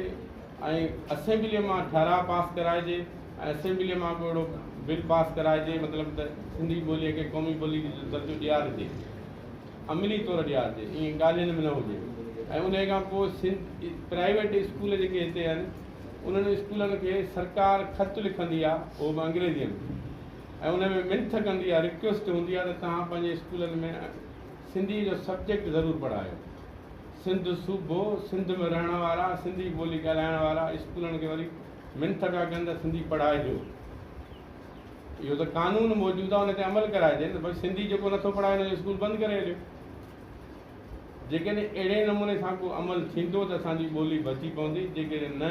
ऐं असेंबलीअ मां ठाराह पास कराइजे ऐं असेंबलीअ मां को अहिड़ो बिल पास कराइजे मतिलबु त सिंधी ॿोलीअ खे क़ौमी ॿोली जो दर्जो ॾियारिजे, अमली तौरु ॾियारिजे, ईअं ॻाल्हियुनि में न हुजे। ऐं उन खां पोइ प्राइवेट स्कूल जेके हिते आहिनि उन्हनि स्कूलनि खे सरकार ख़त लिखंदी आहे उहो बि अंग्रेज़ीअ में ऐं उन में मिंथ कंदी आहे, रिक्वेस्ट हूंदी आहे त तव्हां पंहिंजे स्कूलनि में सिंधी जो सब्जेक्ट ज़रूरु पढ़ायो। सिंध सूबो सिंध में रहण वारा सिंधी ॿोली ॻाल्हाइण वारा स्कूलनि खे वरी मिंथ पिया कनि त सिंधी पढ़ाइजो। इहो त कानून मौजूदु आहे, उन ते अमल कराइजे न। भई सिंधी जेको नथो पढ़ाए हुनजो स्कूल बंदि करे हलियो। जेकॾहिं अहिड़े नमूने सां को अमल थींदो त असांजी ॿोली बची पवंदी, जेकॾहिं न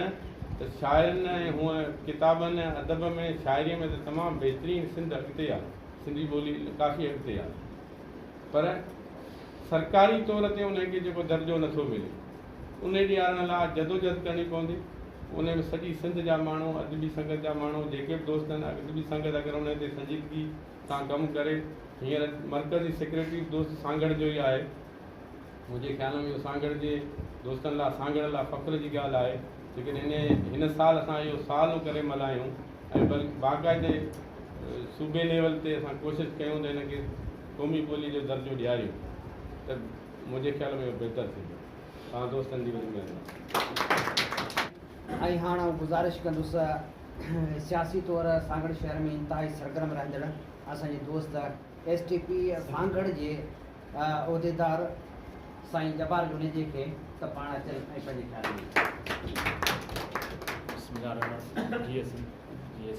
त शाइरनि ऐं हूअं किताबनि ऐं अदब में शाइरीअ में त तमामु बहितरीनु सिंध अॻिते आहे, सिंधी ॿोली काफ़ी अॻिते आहे। पर सरकारी तौर ते उनखे जेको दर्जो नथो मिले उन ॾियारण लाइ जदोजहद करणी पवंदी। उन में सॼी सिंध जा माण्हू अदबी संगत जा माण्हू जेके बि दोस्त आहिनि अदबी संगत अगरि उन ते संजीदगी सां कमु करे हींअर मर्कज़ी सेक्रेटरी दोस्त सांगड़ जो ई आहे। मुंहिंजे ख़्याल में इहो सांगड़ जे दोस्तनि लाइ सांगड़ लाइ फ़ख्र जी ॻाल्हि आहे। लेकिन हिन साल असां इहो साल करे मल्हायूं ऐं बाक़ाइदे सूबे लेवल ते असां कोशिशि कयूं त हिनखे क़ौमी ॿोली जो दर्जो ॾियारियूं त मुंहिंजे ख़्याल में इहो बहितर थींदो। तव्हां दोस्तनि जी वॾी महिरबानी। ऐं हाणे आउं गुज़ारिश कंदुसि सियासी तौर सांगड़ शहर में इंतिहाई सरगर्म रहंदड़ असांजे दोस्त STP सांगड़ जे उहिदेदार साईं जबार जुनेजे खे त पाण अचनि ऐं पंहिंजे ख़्याल में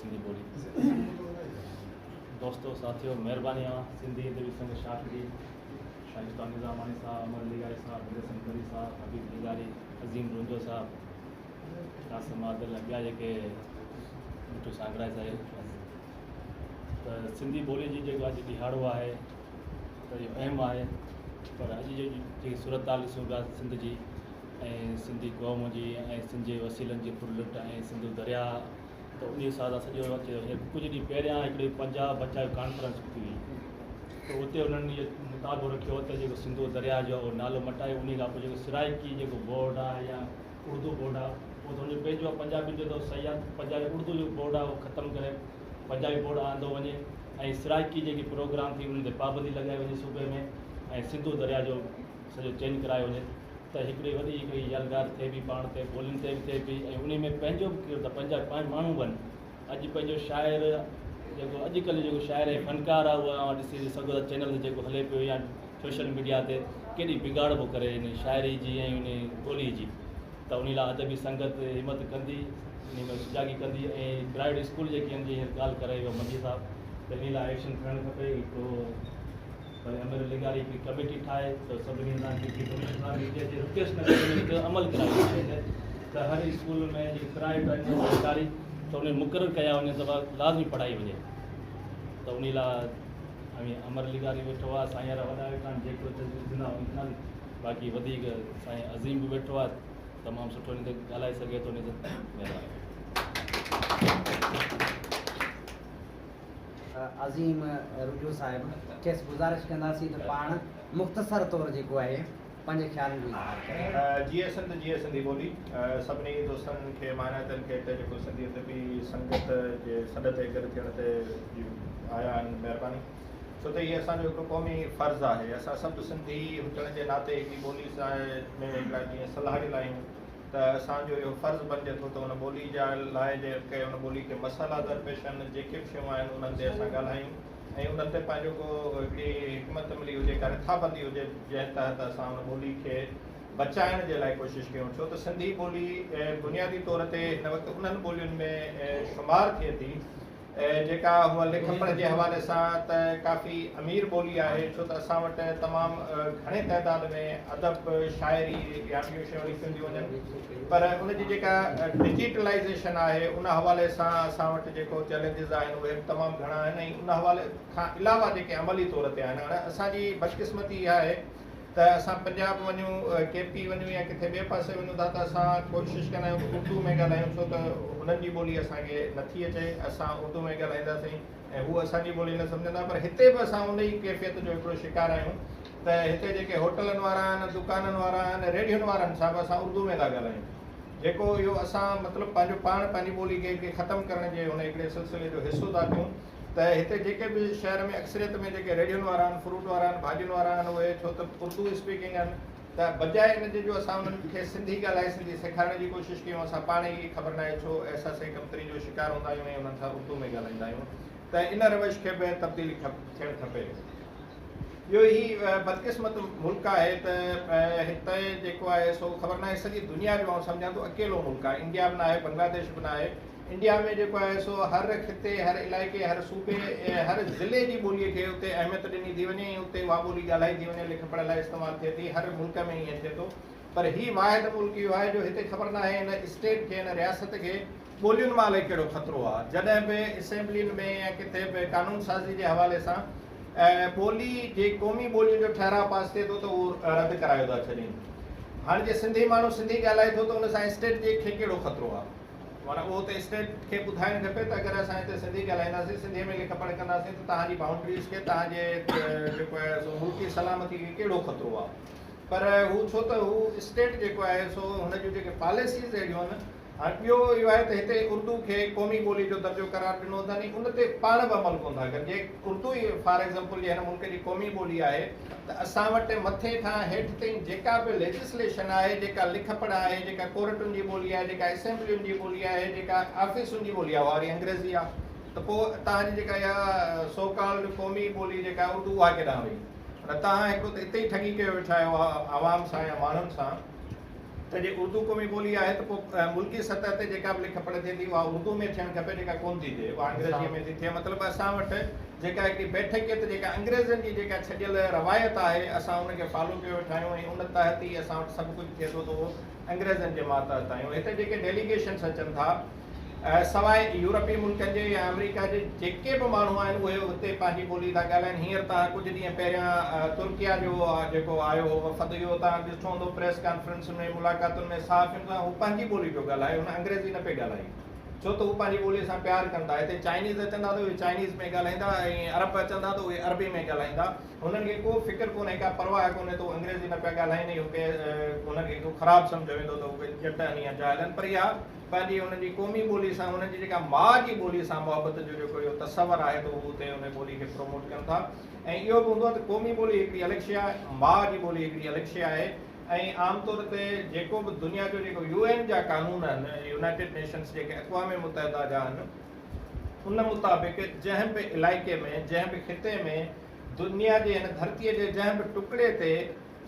सिंधी ॿोली। दोस्तों साथियों महिरबानी आहे सिंधी अदबी संघ शाख जी शाइस्ता निज़ामानी साहब, अमर लिगारी साहब, संगरी साहब, हबीब लिगारी, अज़ीम रुंजो साहब, कासिम आदिल अॻियां जेके मिठू सांगड़ा साहिब। त सिंधी ॿोली जी जेको अॼु ॾिहाड़ो आहे त इहो अहम आहे। पर अॼु जो जेकी सूरत हाल ॾिसूं पिया सिंध जी ऐं सिंधी क़ौम जी ऐं सिंध जे वसीलनि जी फुरलुट ऐं सिंधु दरिया, त उन सां सॼो अचे कुझु ॾींहं पहिरियां हिकिड़ी पंजाब बचाव कॉन्फ्रेंस थी हुई त उते उन्हनि इहो मुतालबो रखियो त जेको सिंधु दरिया जो नालो मटाए उन खां पोइ जेको सिराइकी जेको बोर्ड आहे या उर्दू बोर्ड आहे उहो त हुनजो पंहिंजो पंजाबी जो सयाद पंजाबी उर्दू जो बोर्ड आहे उहो ख़तमु करे पंजाबी बोर्ड आंदो वञे ऐं सिराइकी जेकी प्रोग्राम थी उन ते पाबंदी लॻाई वञे सूबे में ऐं सिंधु दरिया जो सॼो चेंज करायो वञे त हिकिड़ी वॾी हिकिड़ी यादगार थिए बि पाण ते ॿोलियुनि ते बि थिए पई ऐं उन में पंहिंजो बि कयो त पंहिंजा पाण माण्हू बि अॼु पंहिंजो शाइर जेको अॼुकल्ह जेको शाइर ऐं फ़नकार आहे उहा ॾिसी सघो था चैनल ते जेको हले पियो या सोशल मीडिया ते केॾी बिगाड़ पियो करे इन शाइरी जी ऐं उन ॿोली जी। त उन लाइ अदबी संगत हिमत कंदी इन में सुजागी कंदी ऐं प्राइवेट स्कूल जेके आहिनि हींअर ॻाल्हि करे वियो मंजी साहब त इन लाइ एक्शन खणणु खपे। हिकिड़ो भले अमर लिगारी हिकिड़ी कमेटी ठाहे त सभिनी रिक्वेस्ट नगर अमल करायो त हर स्कूल में जेके प्राइवेट आहिनि सरकारी त उन्हनि मुक़ररु कया वञे त लाज़मी पढ़ाई वञे। त उन लाइ अमर लिगारी वेठो आहे, साईं वारा वॾा वेठा आहिनि जेको ॾींदा बाक़ी वधीक साईं अज़ीम बि वेठो आहे, तमामु सुठो हिन ते ॻाल्हाए सघे थो। हिन ते महिरबानी। अज़ीम रुजो साहिब खेसि गुज़ारिश कंदासीं त पाण मुख़्तसर तौरु जेको आहे पंहिंजे ख़्यालनि जो इज़हार करे। जीअं सिंधी ॿोली सभिनी दोस्तनि खे माइनातनि खे हिते जेको सिंधी अदबी संगत जे सॾ ते गॾु थियण ते आया आहिनि, महिरबानी। छो त इहे असांजो हिकिड़ो क़ौमी फ़र्ज़ु आहे। असां सभु सिंधी हुजण जे नाते हिकिड़ी ॿोली सां में हिकिड़ा जीअं सलाह ॾिलायूं त असांजो इहो फ़र्ज़ु बणिजे थो त उन ॿोली जा लाइ जेके उन ॿोली खे मसाला दरपेश आहिनि, जेके बि शयूं आहिनि उन्हनि ते असां ॻाल्हायूं ऐं उन्हनि ते पंहिंजो को हिकिड़ी हिकमत मिली हुजे का रिथाबंदी हुजे जंहिं तहत असां उन ॿोली खे बचाइण जे लाइ कोशिशि कयूं। छो त सिंधी ॿोली बुनियादी तौर ते हिन वक़्तु उन्हनि ॿोलियुनि में शुमार थिए थी जेका हूअ लिख पढ़ जे हवाले सां त काफ़ी अमीर ॿोली आहे। छो त असां वटि तमामु घणे तइदाद में अदब शाइरी या ॿियूं शयूं लिखियूं थी वञनि, पर उनजी जेका डिजिटलाइज़ेशन आहे उन हवाले सां असां वटि जेको चैलेंजिस आहिनि उहे बि तमामु घणा आहिनि ऐं उन हवाले खां अलावा जेके अमली तौर ते आहिनि। हाणे असांजी बदकिस्मती इहा आहे त असां पंजाब वञूं, KP वञूं या किथे ॿिए पासे वञूं था त असां कोशिशि कंदा आहियूं उर्दू में ॻाल्हायूं, छो त उन्हनि जी ॿोली असांखे नथी अचे। असां उर्दू में ॻाल्हाईंदासीं ऐं हू असांजी ॿोली न सम्झंदा, पर हिते बि असां उन ई कैफ़ियत जो हिकिड़ो शिकार आहियूं त हिते जेके होटलनि वारा आहिनि, दुकाननि वारा आहिनि, रेडियोनि वारनि सां बि असां उर्दू में था ॻाल्हायूं, जेको इहो असां मतिलबु पंहिंजी ॿोली खे ख़तमु करण जे हुन हिकिड़े सिलसिले जो हिसो था थियूं। त हिते जेके बि शहर में अक्सरियत में जेके रेडियोनि वारा आहिनि, फ्रूट वारा आहिनि, भाॼियुनि वारा आहिनि, उहे छो त उर्दू स्पीकिंग आहिनि, त बजाए इन जे जो असां उन्हनि खे सिंधी ॻाल्हाए सिंधी सेखारण जी कोशिशि कयूं। असां पाण ई ख़बर न आहे छो अहसासे कमतरी जो शिकार हूंदा आहियूं ऐं उन्हनि सां उर्दू में ॻाल्हाईंदा आहियूं। त इन रवश खे बि तब्दीली थियणु खपे। इहो ई बदकिस्मत मुल्क आहे त हिते जेको आहे सो ख़बर न आहे सॼी दुनिया जो आउं सम्झां थो अकेलो मुल्क आहे। इंडिया बि न आहे, बांग्लादेश बि न आहे। इंडिया में जेको आहे सो हर खिते, हर इलाइक़े, हर सूबे, हर ज़िले जी ॿोलीअ खे उते अहमियत ॾिनी थी वञे, उते उहा ॿोली ॻाल्हाई थी वञे, लिख पढ़ लाइ इस्तेमालु थिए थी। हर मुल्क में ईअं थिए थो, पर हीउ वाहिद मुल्क इहो आहे जो हिते ख़बर न आहे हिन स्टेट खे, हिन रियासत खे ॿोलियुनि मां अलाए कहिड़ो ख़तरो आहे। जॾहिं बि असेंबलियुनि में या किथे बि कानून साज़ी जे हवाले सां ॿोली जे क़ौमी ॿोलियुनि जो ठहिराउ पास थिए थो त उहो रद्द करायो था छॾनि। हाणे जे सिंधी माण्हू सिंधी ॻाल्हाए थो त उन सां स्टेट खे कहिड़ो ख़तरो आहे, माना उहो त स्टेट खे ॿुधाइणु खपे त अगरि असां हिते सिंधी ॻाल्हाईंदासीं, सिंधीअ में लिख पढ़ कंदासीं त तव्हांजी बाउंड्रीज़ खे, तव्हांजे जेको आहे सो मुल्की सलामती खे कहिड़ो ख़तरो आहे। पर हू छो त हू स्टेट जेको आहे सो हुन जूं जेके पॉलिसीज़ अहिड़ियूं आहिनि। हाणे ॿियो इहो आहे त हिते उर्दू खे क़ौमी ॿोली जो दर्जो करार ॾिनो अथनि, उन ते पाण बि अमल कोन था कनि। जे उर्दू ई फॉर एग्ज़ाम्पल जे हिन मुल्क जी क़ौमी ॿोली आहे त असां वटि मथे खां हेठि ताईं जेका बि लेजिस्लेशन आहे, जेका लिख पढ़ आहे, जेका कोर्टुनि जी ॿोली आहे, जेका असेंबलियुनि जी ॿोली आहे, जेका ऑफिसुनि जी ॿोली आहे, उहा वरी अंग्रेज़ी आहे। त पोइ तव्हांजी जेका इहा सोकॉल्ड क़ौमी ॿोली जेका उर्दू उहा केॾांहुं वई? तव्हां हिकु त हिते ई ठगी कयो वेठा आहियो आवाम सां या माण्हुनि सां त जे उर्दू क़ौमी ॿोली आहे त पोइ मुल्की सतह ते जेका बि लिख पढ़ थिए थी उहा उर्दू में थियणु खपे, जेका कोन थी थिए उहा अंग्रेज़ीअ में थी थिए। मतिलबु असां वटि जेका हिकिड़ी बैठकियत जेका अंग्रेज़नि जी जेका छॾियल रवायत आहे, असां उनखे फॉलो कयो वेठा आहियूं ऐं उन तहत ई असां वटि सभु कुझु थिए थो त उहो अंग्रेज़नि जे मातहत आहियूं। हिते जेके डेलीगेशन्स अचनि था सवाइ यूरोपीय मुल्कनि जे या अमेरिका जे जेके बि माण्हू आहिनि उहे हुते पंहिंजी ॿोली था ॻाल्हाइनि। हींअर तव्हां कुझु ॾींहं पहिरियां तुर्किया जो जेको आयो हो वफ़द, इहो तव्हां ॾिठो हूंदो प्रेस कॉन्फ्रेंस में, मुलाक़ातुनि में सहाफ़ियुनि सां हू पंहिंजी ॿोली पियो ॻाल्हाए, हुन अंग्रेज़ी न पियो ॻाल्हाए, छो त हू पंहिंजी ॿोलीअ सां प्यारु कंदा। हिते चाइनीज़ अचंदा त उहे चाइनीज़ में ॻाल्हाईंदा ऐं अरब अचंदा त उहे अरबी में ॻाल्हाईंदा। हुननि खे को फ़िक्र कोन्हे, का परवाह कोन्हे त उहे अंग्रेज़ी न पिया ॻाल्हाइनि, हुनखे को ख़राबु सम्झ वेंदो त उहे जटनि या जाइलनि। पर इहा पंहिंजी हुनजी क़ौमी ॿोली सां, हुनजी जेका माउ जी ॿोली सां मुहबत जो जेको इहो तसवर आहे त हू हुते हुन ॿोली खे प्रमोट कनि था। ऐं इहो बि हूंदो आहे त क़ौमी ॿोली हिकिड़ी अलॻि शइ आहे, माउ जी ॿोली हिकिड़ी अलॻि शइ आहे। ऐं आमतौर ते जेको बि दुनिया जो जेको UN जा कानून आहिनि, यूनाइटेड नेशन्स जेके अक़वाम मुतहदा जा आहिनि, उन मुताबिक़ जंहिं बि इलाइक़े में, जंहिं बि खिते में, दुनिया जे हिन धरतीअ जे जंहिं बि टुकड़े ते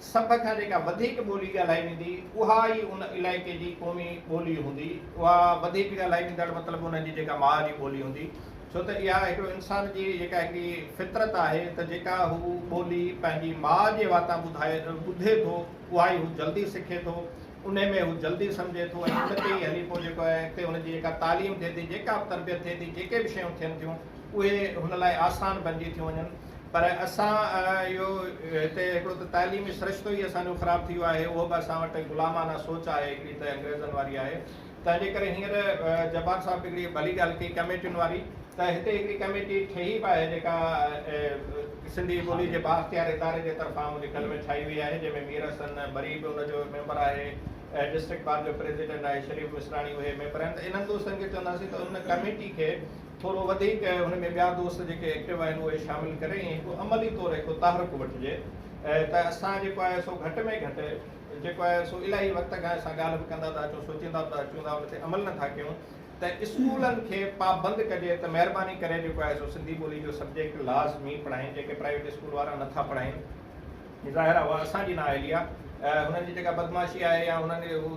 सभ खां जेका वधीक ॿोली ॻाल्हाई वेंदी उहा ई उन इलाइक़े जी क़ौमी ॿोली हूंदी। उहा वधीक ॻाल्हाई वेंदड़ मतिलबु उन्हनि जी जेका माउ जी ॿोली हूंदी, छो त इहा हिकिड़ो इंसान जी जेका हिकिड़ी फितरत आहे त जेका हू ॿोली पंहिंजी माउ जे वातां ॿुधे थो उहा ई हू जल्दी सिखे थो, उन में हू जल्दी सम्झे थो ऐं उन ते ई हली पोइ जेको आहे हिते हुनजी जेका तालीम थिए थी, जेका बि तरबियत थिए थी, जेके बि शयूं थियनि थियूं उहे हुन लाइ आसान बणिजी थियूं वञनि। पर असां इहो हिते हिकिड़ो त तालीमी सिरिश्तो ई असांजो ख़राबु थी वियो आहे, उहो बि असां वटि ग़ुलामाना सोच आहे हिकिड़ी त अंग्रेज़नि वारी आहे। तंहिंजे करे हींअर जब्बार साहिबु हिकिड़ी भली ॻाल्हि कई कमेटियुनि वारी, त हिते हिकिड़ी कमेटी ठही पई आहे जेका सिंधी ॿोली जे बाख़्तियार इदारे जे तरफ़ां मुंहिंजे में ठाही वई आहे, जंहिंमें मीर हसन बरी बि हुनजो मेंबर आहे, डिस्ट्रिक्ट बार जो प्रेसिडेंट आहे शरीफ़ मिसराणी, उहे मेंबर आहिनि। त इन्हनि दोस्तनि खे चवंदासीं त हुन कमेटी खे थोरो वधीक हुन में ॿिया दोस्त जेके एक्टिव आहिनि उहे शामिलु करे ऐं हिकु अमली तौरु हिकु तहरुक वठिजे त असां जेको आहे सो घटि में घटि जेको आहे सो इलाही वक़्त खां असां ॻाल्हि बि कंदा था अचूं, सोचींदा था अचूं था, उन ते अमल नथा कयूं त स्कूलनि खे पाबंदि कजे त महिरबानी करे जेको आहे सो सिंधी ॿोली जो सब्जेक्ट लाज़मी पढ़ाइनि। जेके प्राइवेट स्कूल वारा नथा पढ़ाइनि, ज़ाहिर आहे उहा असांजी नाअहली आहे, हुननि जी जेका बदमाशी आहे या हुननि हू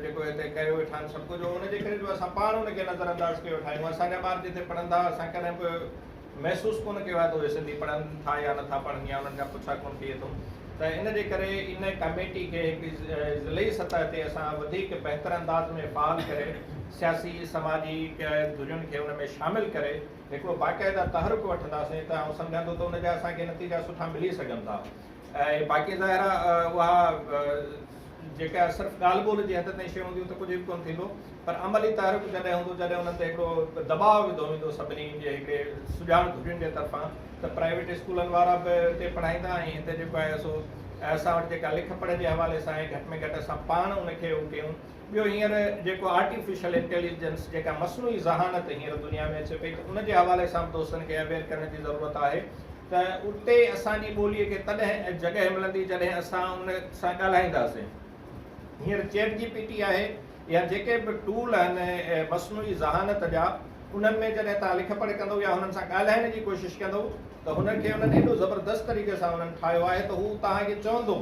जेको हिते कयो वेठा आहिनि सभु कुझु, हुनजे करे जो असां पाण हुनखे नज़रअंदाज़ कयो वेठा आहियूं। असांजा ॿार जिते पढ़ंदा हुआ असां कॾहिं बि महसूसु कोन कयो आहे त उहे सिंधी पढ़नि था या नथा पढ़नि या उन्हनि खां पुछा कोन थिए थो। त इन जे करे इन कमेटी खे हिकिड़ी ज़िलई सतह ते असां वधीक बहितर अंदाज़ में फ़ाल करे सियासी समाजी धुरियुनि खे हुन में शामिलु करे हिकिड़ो बाक़ाइदा तहरुक वठंदासीं त आउं सम्झां थो त उनजा असांखे नतीजा सुठा मिली सघनि था। ऐं बाक़ी ज़ाहिर आहे उहा जेका सिर्फ़ु ॻाल्हि ॿोल जी हद ताईं शयूं हूंदियूं त कुझु बि कोन थींदो, पर अमली तहरुक जॾहिं हूंदो, जॾहिं हुननि ते हिकिड़ो दबाव विधो वेंदो सभिनी जे हिकिड़े सुञाण धुरियुनि जे तरफ़ां, त प्राइवेट स्कूलनि वारा बि हिते पढ़ाईंदा ऐं हिते जेको आहे सो असां वटि जेका लिख पढ़ जे हवाले सां घटि में घटि असां पाण उनखे उहो कयूं। ॿियो हींअर जेको आर्टिफिशियल इंटेलिजेंस जेका मसनूई ज़हानत हींअर दुनिया में अचे पई, त उनजे हवाले सां दोस्तनि खे अवेयर करण जी ज़रूरत आहे त उते असांजी ॿोलीअ खे तॾहिं जॻहि मिलंदी जॾहिं असां उन सां ॻाल्हाईंदासीं। हींअर ChatGPT आहे या जेके बि टूल आहिनि मसनूई ज़हानत जा, उन्हनि में जॾहिं तव्हां लिख पढ़ कंदव या हुननि सां ॻाल्हाइण जी कोशिशि कंदव त हुननि खे हुननि एॾो ज़बरदस्त तरीक़े सां हुननि ठाहियो आहे त हू तव्हांखे चवंदो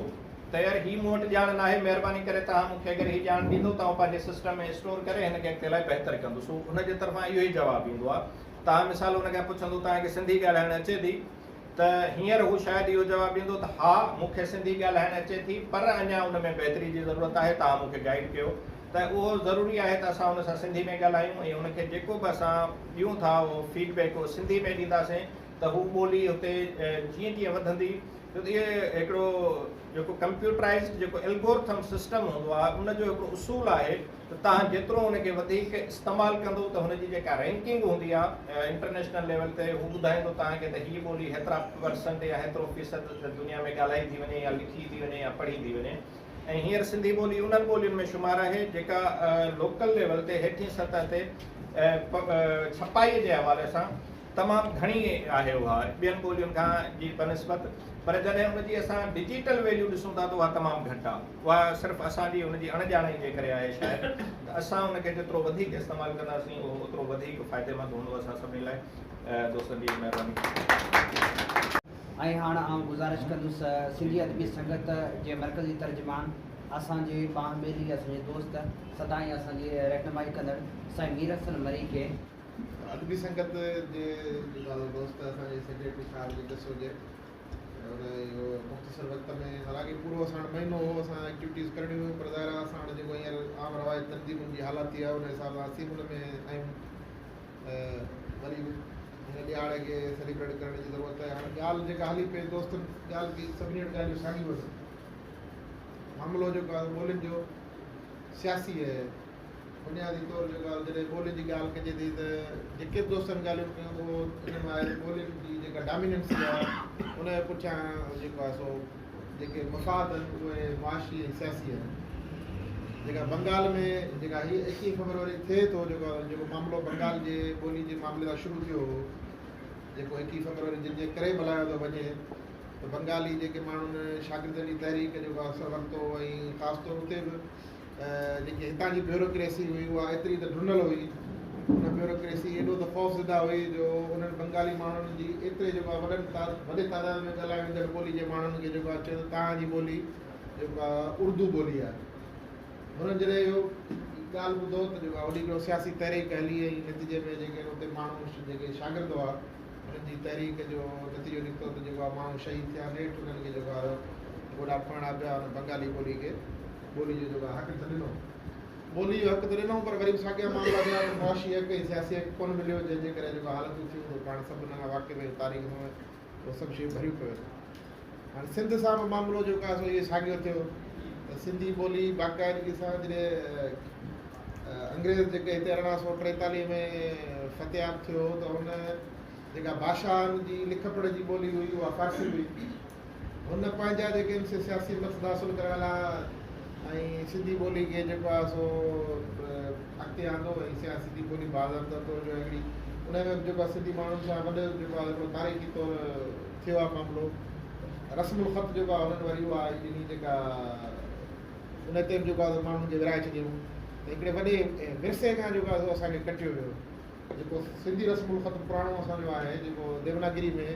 त यार हीअ मूं वटि ॼाण न आहे, महिरबानी करे तव्हां मूंखे अगरि हीअ ॼाण ॾींदो त आउं पंहिंजे सिस्टम में स्टोर करे हिनखे अॻिते लाइ बहितर कंदुसि। हुनजे तरफ़ां इहो ई जवाबु ईंदो आहे। तव्हां मिसाल हुनखां पुछंदो तव्हांखे सिंधी ॻाल्हाइणु अचे थी, त हींअर हू शायदि इहो जवाबु ॾींदो त हा मूंखे सिंधी ॻाल्हाइणु अचे थी, पर अञा उन में बहितरी जी ज़रूरत आहे, तव्हां मूंखे गाइड कयो। त उहो ज़रूरी आहे त असां हुन सां सिंधी में ॻाल्हायूं ऐं हुनखे जेको बि असां ॾियूं था उहो फीडबैक उहो सिंधी में ॾींदासीं त हू ॿोली हुते जीअं जीअं वधंदी छो त इहे हिकिड़ो जेको कंप्यूटराइज़्ड जेको एल्गोरिथम सिस्टम हूंदो आहे उनजो हिकिड़ो उसूल आहे त तव्हां जेतिरो उनखे वधीक इस्तेमालु कंदो त हुनजी जेका रैंकिंग हूंदी आहे इंटरनेशनल लेवल ते हू ॿुधाईंदो तव्हांखे त हीअ ॿोली हेतिरा % या हेतिरो फ़ीसद दुनिया में ॻाल्हाई थी वञे या लिखी थी वञे या पढ़ी थी वञे। ऐं हींअर सिंधी ॿोली उन्हनि ॿोलियुनि में शुमार आहे जेका लोकल लेवल ते हेठीं सतह ते छपाईअ जे हवाले सां तमामु घणी आहे उहा ॿियनि ॿोलियुनि खां जी बनिस्बत। पर जॾहिं हुनजी असां डिजिटल वैल्यू ॾिसूं था त उहा तमामु घटि आहे। उहा सिर्फ़ु असांजी हुनजी अणॼाण जे करे आहे शायदि। त असां हुनखे जेतिरो वधीक इस्तेमालु कंदासीं उहो ओतिरो वधीक फ़ाइदेमंद हूंदो असां सभिनी लाइ। दोस्तनि जी महिरबानी। ऐं हाणे आउं गुज़ारिश कंदुसि सिंधी अदबी संगत जे मर्कज़ी तर्जुमान असांजे बाहमेली असांजे दोस्त सदाईं असांजी रहनुमाई कंदड़ साईं मीर हसन मरी खे अदबी संगत जे दोस्त असांजे सेक्रेटरी साहब जी ॾिसो हुजे और इहो मुख़्तसर वक़्त में हालांकि पूरो असां महीनो हो असां एक्टिविटीज़ करणी हुयूं पर ज़ाहिर आहे असां जेको हींअर आम रवायत तंज़ीमुनि जी हालत थी आहे उन हिसाब सां असीं हुन में आहियूं। वरी हिन ॾियारे खे सेलिब्रेट करण जी ज़रूरत आहे। हाणे ॻाल्हि जेका हली पई दोस्तनि ॻाल्हि की सभिनी वटि ॻाल्हियूं साॻियूं आहिनि। मामिलो जेको आहे ॿोलियुनि जो सियासी आहे। बुनियादी तौर जेका जॾहिं ॿोलियुनि जी ॻाल्हि कजे थी त जेके दोस्तनि ॻाल्हियूं कयूं उहो इन मां ॿोलियुनि जी जेका डोमिनेंस आहे उनजे पुठियां जेको आहे सो जेके मफ़ाद आहिनि उहे मुआशी ऐं सियासी आहिनि। जेका बंगाल में जेका हीअ 21 फरवरी थिए थो जेको मामिलो बंगाल जे ॿोली जे मामले सां शुरू थियो हो जेको 21 फरवरी जिन जे करे मल्हायो थो वञे त बंगाली जेके माण्हुनि शागिर्दनि जी तहरीक जेको आहे असरु वरितो ऐं ख़ासि तौर उते बि जेकी हितां जी ब्यूरोक्रेसी हुई उहा एतिरी त ढुंढल हुई। उन ब्यूरोक्रेसी एॾो त ख़ौफ़ज़दा हुई जो उन्हनि बंगाली माण्हुनि जी एतिरे जेको आहे वॾे तादाद में ॻाल्हाए वेंदड़ ॿोली जे माण्हुनि खे जेको आहे चयो तव्हांजी ॿोली जेको आहे उर्दू ॿोली आहे। हुननि जॾहिं इहो ॻाल्हि ॿुधो त जेको आहे वॾी हिकिड़ो सियासी तहरीक हली ऐं नतीजे में जेके उते माण्हू जेके शागिर्द हुआ उन्हनि जी तहरीक जो नतीजो निकितो त जेको आहे माण्हू शहीद थिया नेठि उन्हनि खे जेको आहे गोॾा खणणा पिया हुन बंगाली ॿोली खे ॿोली जो जेको आहे हक़ त ॾिनो ॿोली जो हक़ त ॾिनो पर वरी साॻिया मामला थिया मुआशी हक़ ऐं सियासी हक़ कोन मिलियो जंहिंजे करे जेको हालतूं थियूं पाण सभु हुन वाक़ई में तारीख़ में उहे सभु शयूं भरियूं पियूं। हाणे सिंध सां बि मामिलो जेको आहे सो इहो साॻियो थियो त सिंधी ॿोली बाक़ाइदगी सां जॾहिं अंग्रेज़ जेके हिते 1843 में फ़तियाब थियो त हुन जेका भाषा जी लिख पढ़ जी ॿोली हुई उहा फ़ारसी हुई। हुन पंहिंजा जेके सियासी मक़सद हासिलु करण लाइ ऐं सिंधी ॿोली खे जेको आहे सो अॻिते आंदो ऐं सिंधी ॿोली बाज़ाब्ता तौर जो हिकिड़ी उन में जेको आहे सिंधी माण्हुनि सां वॾो जेको आहे हिकिड़ो तारीख़ी तौर थियो आहे मामिलो। रस्मुल ख़त जेको आहे हुननि वरी उहा ॾिनी जेका उन ते बि जेको आहे माण्हुनि खे विराए छॾियूं त हिकिड़े वॾे विरसे खां जेको आहे असांखे कटियो वियो। जेको सिंधी रस्मुल ख़त पुराणो असांजो आहे जेको देवनागरी में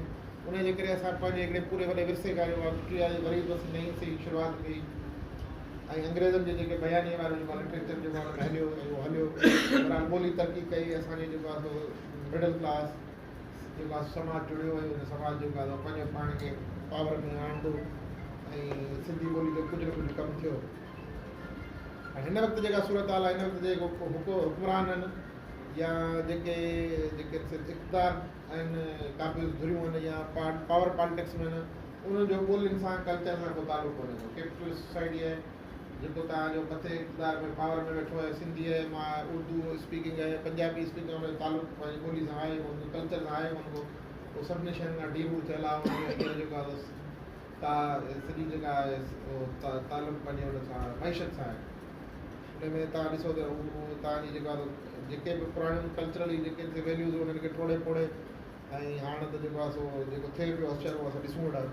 उनजे करे असां पंहिंजे हिकिड़े पूरे वॾे विरसे खां जेको आहे वरी बसि नई सी शुरूआति कई ऐं अंग्रेज़नि जे जेके बयानी वारो जेको लिटरेचर जेको आहे हलियो ऐं उहो हलियो पर ॿोली तरक़ी कई असांजे जेको आहे सो मिडल क्लास जेको आहे समाज जुड़ियो ऐं उन समाज जेको आहे पंहिंजो पाण खे पावर में आणंदो ऐं सिंधी ॿोली जो कुझु न कुझु कमु थियो। ऐं हिन वक़्तु जेका सूरत हाल आहे हिन वक़्तु जेको हुकमरान आहिनि या जेके इक़्तिदार आहिनि काबिल धुरियूं आहिनि या पावर पॉलिटिक्स में आहिनि उन्हनि जो ॿोलियुनि सां कल्चर सां को तालुक़ु कोन्हे को। कैपिटलिस्ट सोसाइटी आहे जेको तव्हांजो मथे इक़्तिदार में पावर में वेठो आहे सिंधी आहे मां उर्दू स्पीकिंग आहे पंजाबी स्पीकिंग में तालुक़ु पंहिंजी ॿोली सां आहे उनजो कल्चर सां आहे उनजो उहो सभिनी शयुनि खां डीरूं थियल आहे उनजो जेको आहे तव्हां सॼी जेका आहे तालुक़ु पंहिंजे हुन सां मैशत सां आहे। उन में तव्हां ॾिसो त तव्हांजी जेको आहे जेके बि पुराणियूं कल्चरली जेके वैल्यूज़ उन्हनि खे टोड़े फोड़े ऐं हाणे त जेको आहे सो जेको थिए पियो अचर उहो असां ॾिसूं वेठा।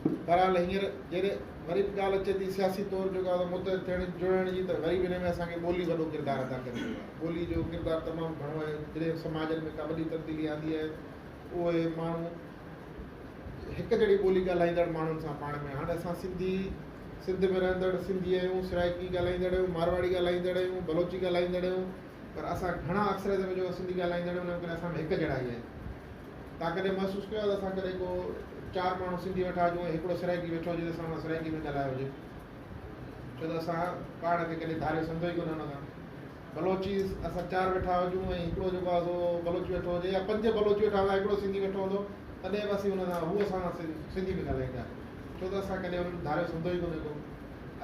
बहरहाल हींअर जॾहिं वरी बि ॻाल्हि अचे थी सियासी तौरु जेको आहे मुद्दे थियण जुड़ण जी त वरी बि हिन में असांखे ॿोली वॾो किरदारु अदा करे रही आहे। ॿोली जो किरदारु तमामु घणो आहे। जॾहिं समाजनि में का वॾी तब्दीली आंदी आहे उहे माण्हू हिकु जहिड़ी ॿोली ॻाल्हाईंदड़ माण्हुनि सां पाण में हाणे असां सिंध में रहंदड़ सिंधी आहियूं सराइकी ॻाल्हाईंदड़ आहियूं मारवाड़ी ॻाल्हाईंदड़ आहियूं बलोची ॻाल्हाईंदड़ आहियूं पर असां घणा अक्सरियत में जो सिंधी ॻाल्हाईंदड़ आहियूं उन करे असां में हिकु जहिड़ाई आहे। तव्हां कॾहिं महसूसु कयो त असां कॾहिं को 4 माण्हू सिंधी वेठा हुजूं हिकिड़ो सराइकी वेठो हुजे त असां सराइकी में ॻाल्हायो हुजे छो त असां पाण खे कॾहिं धारियो संदो ई कोन हुन खां। बलोची असां 4 वेठा हुजूं ऐं हिकिड़ो जेको आहे सो बलोची वेठो हुजे या 5 बलोची वेठा हुआ हिकिड़ो सिंधी वेठो हूंदो त तॾहिं बि असीं हुन सां हू असां सिंधी में ॻाल्हाईंदा छो त असां कॾहिं हुननि धारियो हूंदो ई कोन्हे को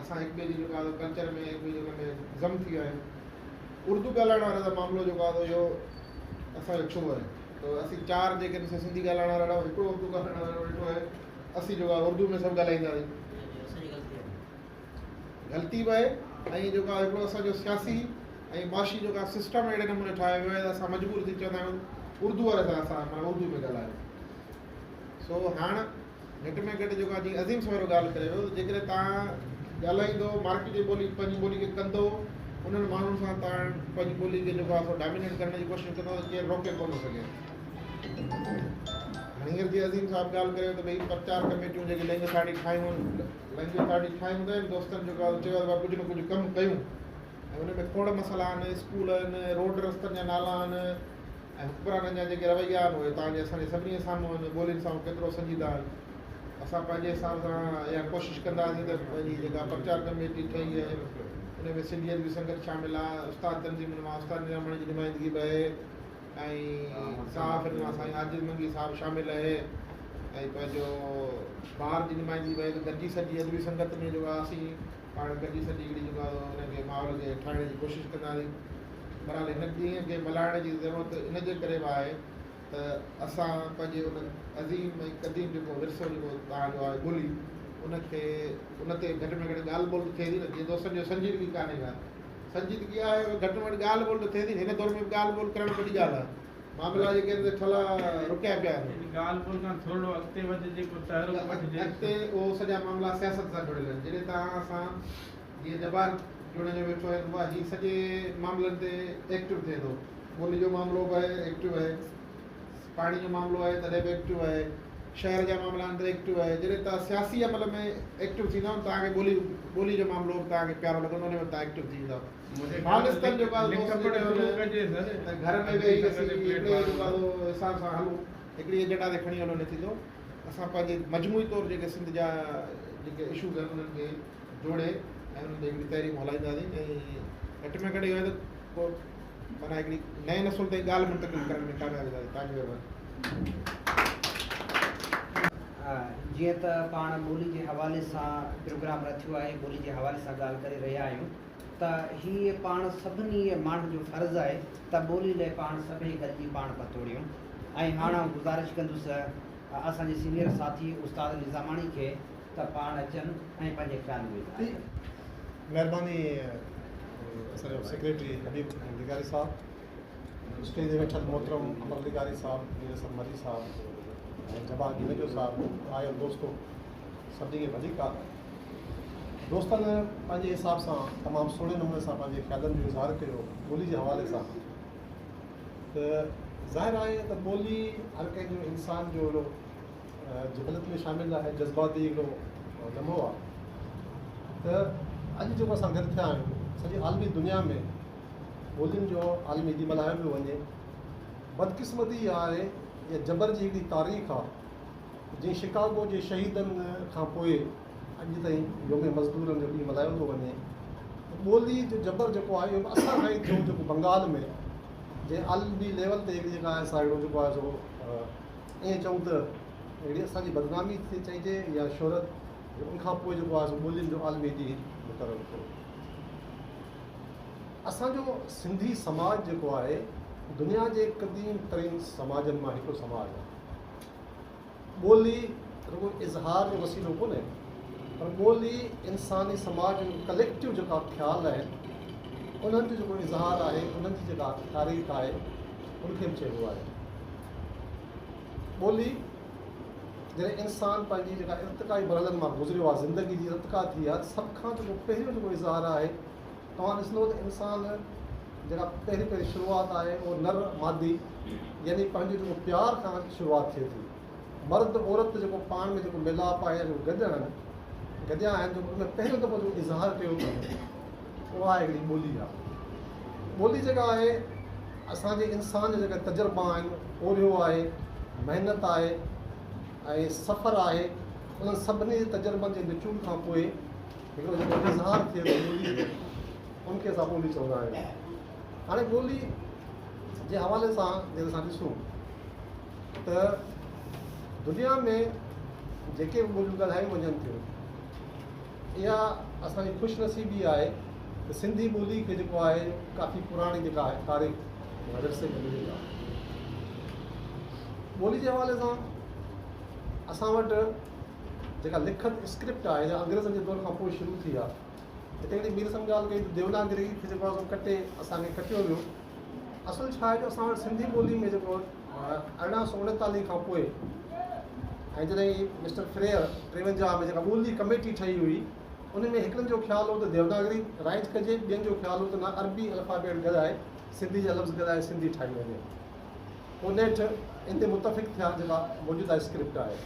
असां हिक ॿिए जी जेको आहे कल्चर में हिक ॿिए जे में ज़म थी विया आहियूं। उर्दू ॻाल्हाइण वारे जो मामिलो जेको आहे इहो असांजो छो आहे त असीं 4 जेके सिंधी ॻाल्हाइण वारा हिकिड़ो उर्दू ॻाल्हाइण वारो वेठो आहे असीं जेको आहे उर्दू में सभु ॻाल्हाईंदासीं ग़लती बि आहे ऐं जेको आहे हिकिड़ो असांजो सियासी ऐं माशी जेको आहे सिस्टम अहिड़े नमूने ठाहियो वियो आहे त असां मजबूर थी चवंदा आहियूं उर्दू वारे सां असां माना उर्दू में ॻाल्हायूं। सो हाणे घटि में घटि जेको आहे जीअं अज़ीम सवेरो ॻाल्हि करे वियो जेकॾहिं तव्हां ॻाल्हाईंदो मार्केट जी ॿोली पंहिंजी ॿोली खे कंदो उन्हनि माण्हुनि सां तव्हां पंहिंजी ॿोली खे जेको आहे सो डोमिनेट करण जी कोशिशि कंदो त केरु रोके कोन सघे। हींअर जीअं अज़ीम साहिबु ॻाल्हि कयो त भई प्रचार कमेटियूं जेके लैंग्वेज साड़ी ठाहियूं लैंग्वेज साड़ी ठाहियूं हूंदा आहिनि दोस्तनि जेको आहे चयो आहे कुझु न कुझु कमु कयूं ऐं हुन में खोड़ मसाला आहिनि स्कूल आहिनि रोड रस्तनि जा नाला आहिनि ऐं हुकमराननि जा जेके रवैया आहिनि उहे तव्हांजे असांजे सभिनी साम्हूं आहिनि ॿोलियुनि सां केतिरो संजीदा आहिनि। असां पंहिंजे हिसाब सां इहा कोशिशि कंदासीं त पंहिंजी जेका प्रचार कमेटी ठही आहे हुन में सिंधियत बि संगत शामिलु आहे उस्ताद तंज़ीम मां उस्ताद निरामणी जी नुमाइंदगी बि आहे ऐं साफ़ मां साईं आदिल मंगी साहिबु शामिलु आहे ऐं पंहिंजो ॿार जी नुमाइंदगी बि आहे त गॾिजी सॼी अदबी संगत में जेको आहे असीं पाण गॾिजी सॼी हिकिड़ी जेको आहे हुनखे माहौल खे ठाहिण जी कोशिशि कंदासीं। बहरहाल हिन ॾींहं खे मल्हाइण जी ज़रूरत इन जे करे बि आहे त असां पंहिंजे उन अज़ीम ऐं क़दीम जेको विरसो जेको तव्हांजो आहे ॿोली उनखे उन ते घटि में घटि ॻाल्हि ॿोल थिए थी न जीअं दोस्तनि जो संजीदगी कान्हे का संजीदगी आहे घटि में घटि ॻाल्हि ॿोल थिए थी हिन दौर में बि ॻाल्हि ॿोल करणु वॾी ॻाल्हि आहे। मामला जेके ठला रुकिया पिया आहिनि ॻाल्हि ॿोल खां थोरो अॻिते वधिजे अॻिते उहो सॼा मामला सियासत सां जुड़ियल आहिनि जॾहिं तव्हां असां जीअं जबान जुड़ण जो वेठो आहे उहा हीअ सॼे मामलनि ते एक्टिव थिए थो ॿोली जो मामिलो बि आहे एक्टिव आहे पाणी जो मामिलो आहे तॾहिं बि एक्टिव आहे शहर जा मामला आहिनि त एक्टिव आहे जॾहिं तव्हां सियासी अमल में एक्टिव थींदा आहियो तव्हांखे ॿोली जो मामिलो बि तव्हांखे प्यारो लॻंदो उन में तव्हां एक्टिव थी वेंदा खालिस्तान जो घर में वेही हिसाब सां हलूं हिकिड़ी एजेंडा ते खणी हलो न थींदो। असां पंहिंजे मजमूई तौरु जेके सिंध जा जेके इशूज़ आहिनि उन्हनि खे जोड़े ऐं उन्हनि ते हिकिड़ी तहरीक हलाईंदासीं ऐं घटि में घटि इहो आहे त पोइ माना हिकिड़ी नए नसुल ते ॻाल्हि मुंतक़िल करण में कामयाबी आहे। तव्हांजी महिरबानी। जीअं त पाण ॿोली जे हवाले सां प्रोग्राम रखियो आहे ॿोली जे हवाले सां ॻाल्हि करे रहिया आहियूं त हीअ पाण सभिनी माण्हुनि जो फ़र्ज़ु आहे त ॿोली लाइ पाण सभई गॾिजी पाण पतोड़ियूं ऐं हाणे गुज़ारिश कंदुसि असांजे सीनियर साथी उस्ताद निज़ामाणी खे त पाण अचनि ऐं पंहिंजे ख़्याल में महिरबानी असांजो सेक्रेटरी हबीब लिगारी साहब स्टेज ते वेठल मोहतरम अमर लिगारी साहब नीरज मरी साहब ऐं जवान गिनजो साहब आयल दोस्तो सभिनी खे वधीक दोस्तनि पंहिंजे हिसाब सां तमामु सुहिणे नमूने सां पंहिंजे ख़्यालनि जो इज़हार कयो ॿोली जे हवाले सां त ज़ाहिर आहे त ॿोली हर कंहिंजो इंसान जो हिकिड़ो जबलत में शामिलु आहे जज़्बाती हिकिड़ो लम्हो आहे त अॼु जेको असां गॾु थिया आहियूं सॼी आलमी दुनिया में ॿोलियुनि जो आलमी ॾींहुं मल्हायो पियो वञे बदकिस्मती आहे या जबर जी हिकिड़ी तारीख़ आहे जीअं शिकागो जे शहीदनि खां पोइ अॼु ताईं योम मज़दूरनि जो ॾींहुं मल्हायो थो वञे ॿोली जो जबर जेको आहे इहो असां खां ई थियो जेको बंगाल में जे आलमी लेवल ते हिकिड़ी जेका आहे असां अहिड़ो जेको आहे सो ईअं चऊं त अहिड़ी असांजी बदनामी थी चइजे या शोहरत उनखां पोइ जेको आहे सो ॿोलियुनि जो आलमी ॾींहुं मुक़ररु थियो। असांजो सिंधी समाज जेको आहे दुनिया जे क़दीम तरीन समाजनि मां हिकिड़ो समाज आहे। ॿोली रुगो इज़हार जो वसीलो कोन्हे पर ॿोली इंसानी समाज जो कलेक्टिव जेका ख़्याल आहिनि उन्हनि जो जेको इज़हार आहे उन्हनि जी जेका तारीख़ आहे उनखे बि चइबो आहे। ॿोली जॾहिं इंसानु पंहिंजी जेका इर्तिकाई मरहलनि मां गुज़रियो आहे ज़िंदगी जी इर्तिका थी आहे सभ खां जेको पहिरियों जेको इज़हार आहे तव्हां ॾिसंदो त इंसानु जेका पहिरीं शुरूआति आहे उहो नर मादी यानी पंहिंजो जेको प्यार खां शुरूआति थिए थी मर्द औरत जेको पाण में जेको मिलाप आहे जेको गॾिया आहिनि जेको उनमें पहिरियों दफ़ो जेको इज़हार कयो अथनि उहा हिकिड़ी ॿोली आहे। ॿोली जेका आहे असांजे इंसान जा जेका तजुर्बा आहिनि ओरियो आहे महिनत आहे ऐं सफ़र आहे उन्हनि सभिनी तजुर्बनि जे निचूड़ खां पोइ हिकिड़ो जेको इज़हार थिए थो ॿोली उनखे असां ॿोली चवंदा आहियूं। हाणे ॿोली जे हवाले सां जॾहिं असां ॾिसूं त दुनिया में जेके बि ॿोलियूं ॻाल्हायूं वञनि थियूं, इहा असांजी ख़ुशनसीबी आहे त सिंधी ॿोली खे जेको आहे काफ़ी पुराणी जेका आहे तारीख़ विरसे में मिली आहे। ॿोली जे हवाले सां असां वटि जेका लिखत स्क्रिप्ट आहे जा अंग्रेज़नि जे दौर खां पोइ शुरू थी आहे। हिते हिकिड़ी ॿी रस्म ॻाल्हि कई त देवनागरी खे जेको आहे कटे असांखे कटियो वियो। असुल छा आहे जो असां वटि सिंधी ॿोली में जेको 1839 खां पोइ ऐं जॾहिं मिस्टर फ्रेयर 53 में जेका ॿोली कमेटी ठही हुई, उन में हिकिड़नि जो ख़्यालु हो त देवनागरी राइज कजे, ॿियनि जो ख़्यालु हो त न अरबी अल्फ़ाबेट ॻाल्हाए सिंधी जा लफ़्ज़ ॻाल्हाए सिंधी ठाही वञे। पोइ नेठि इन ते मुतफ़िक़ थिया जेका मौजूदा स्क्रिप्ट आहे।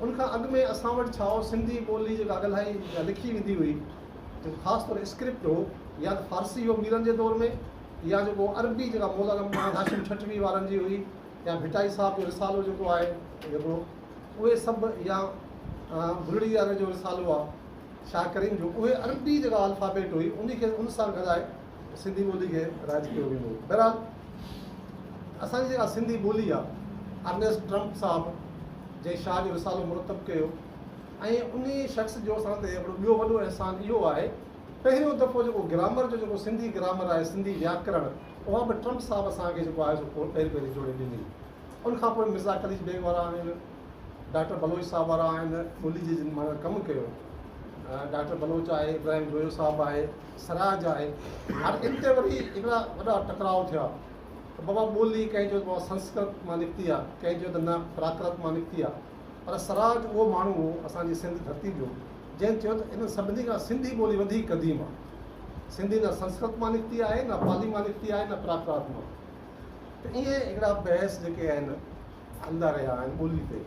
उनखां अॻु में असां वटि छा हो, सिंधी ॿोली जेका ॻाल्हाई या लिखी वेंदी हुई, जेको ख़ासि तौरु स्क्रिप्ट हो, या त फारसी हो मीरनि जे दौर में, या जेको अरबी जेका मौलाना मोहम्मद हाशिम ठठवी वारनि जी हुई, या भिटाई साहिब जो रिसालो जेको आहे जेको उहे सभु, या बुलड़ी वारे जो रिसालो आहे शाह करीम जो, उहे अरबी जेका अल्फ़ाबेट हुई उन सां ॻाल्हाए सिंधी ॿोली खे राइज कयो वेंदो हुओ। बहरहाल असांजी जेका सिंधी ॿोली आहे, अर्नेस्ट ट्रम्प साहिबु जंहिं शाह जो रिसालो मुरतब कयो, ऐं उन शख़्स जो असां ते हिकिड़ो ॿियो वॾो अहसान इहो आहे, पहिरियों दफ़ो जेको ग्रामर जो जेको सिंधी ग्रामर आहे, सिंधी व्याकरण, उहा बि ट्रम्प साहिबु असांखे जेको आहे सो पहिरीं जोड़े ॾिनी। उनखां पोइ मिर्ज़ा कलीज बेग वारा आहिनि, डॉक्टर बलोच साहिबु वारा आहिनि, ॿोली जे माना कमु कयो। डॉक्टर बलोच आहे, इब्राहिम जोयो साहिबु आहे, सराज आहे। हाणे इन ते वरी हिकिड़ा वॾा टकराव थिया त बाबा ॿोली कंहिंजो बाबा संस्कृत मां निकिती आहे, कंहिंजो त न प्राकृत मां निकिती आहे। पर सराज उहो माण्हू हो असांजी सिंध धरती जो जंहिं चयो त इन सभिनी खां सिंधी ॿोली वधीक क़दीम आहे। सिंधी न संस्कृत मां निकिती आहे, न पाली मां निकिती आहे, न प्राकृत मां। त ईअं हिकिड़ा बहस जेके आहिनि हलंदा रहिया आहिनि ॿोली ते।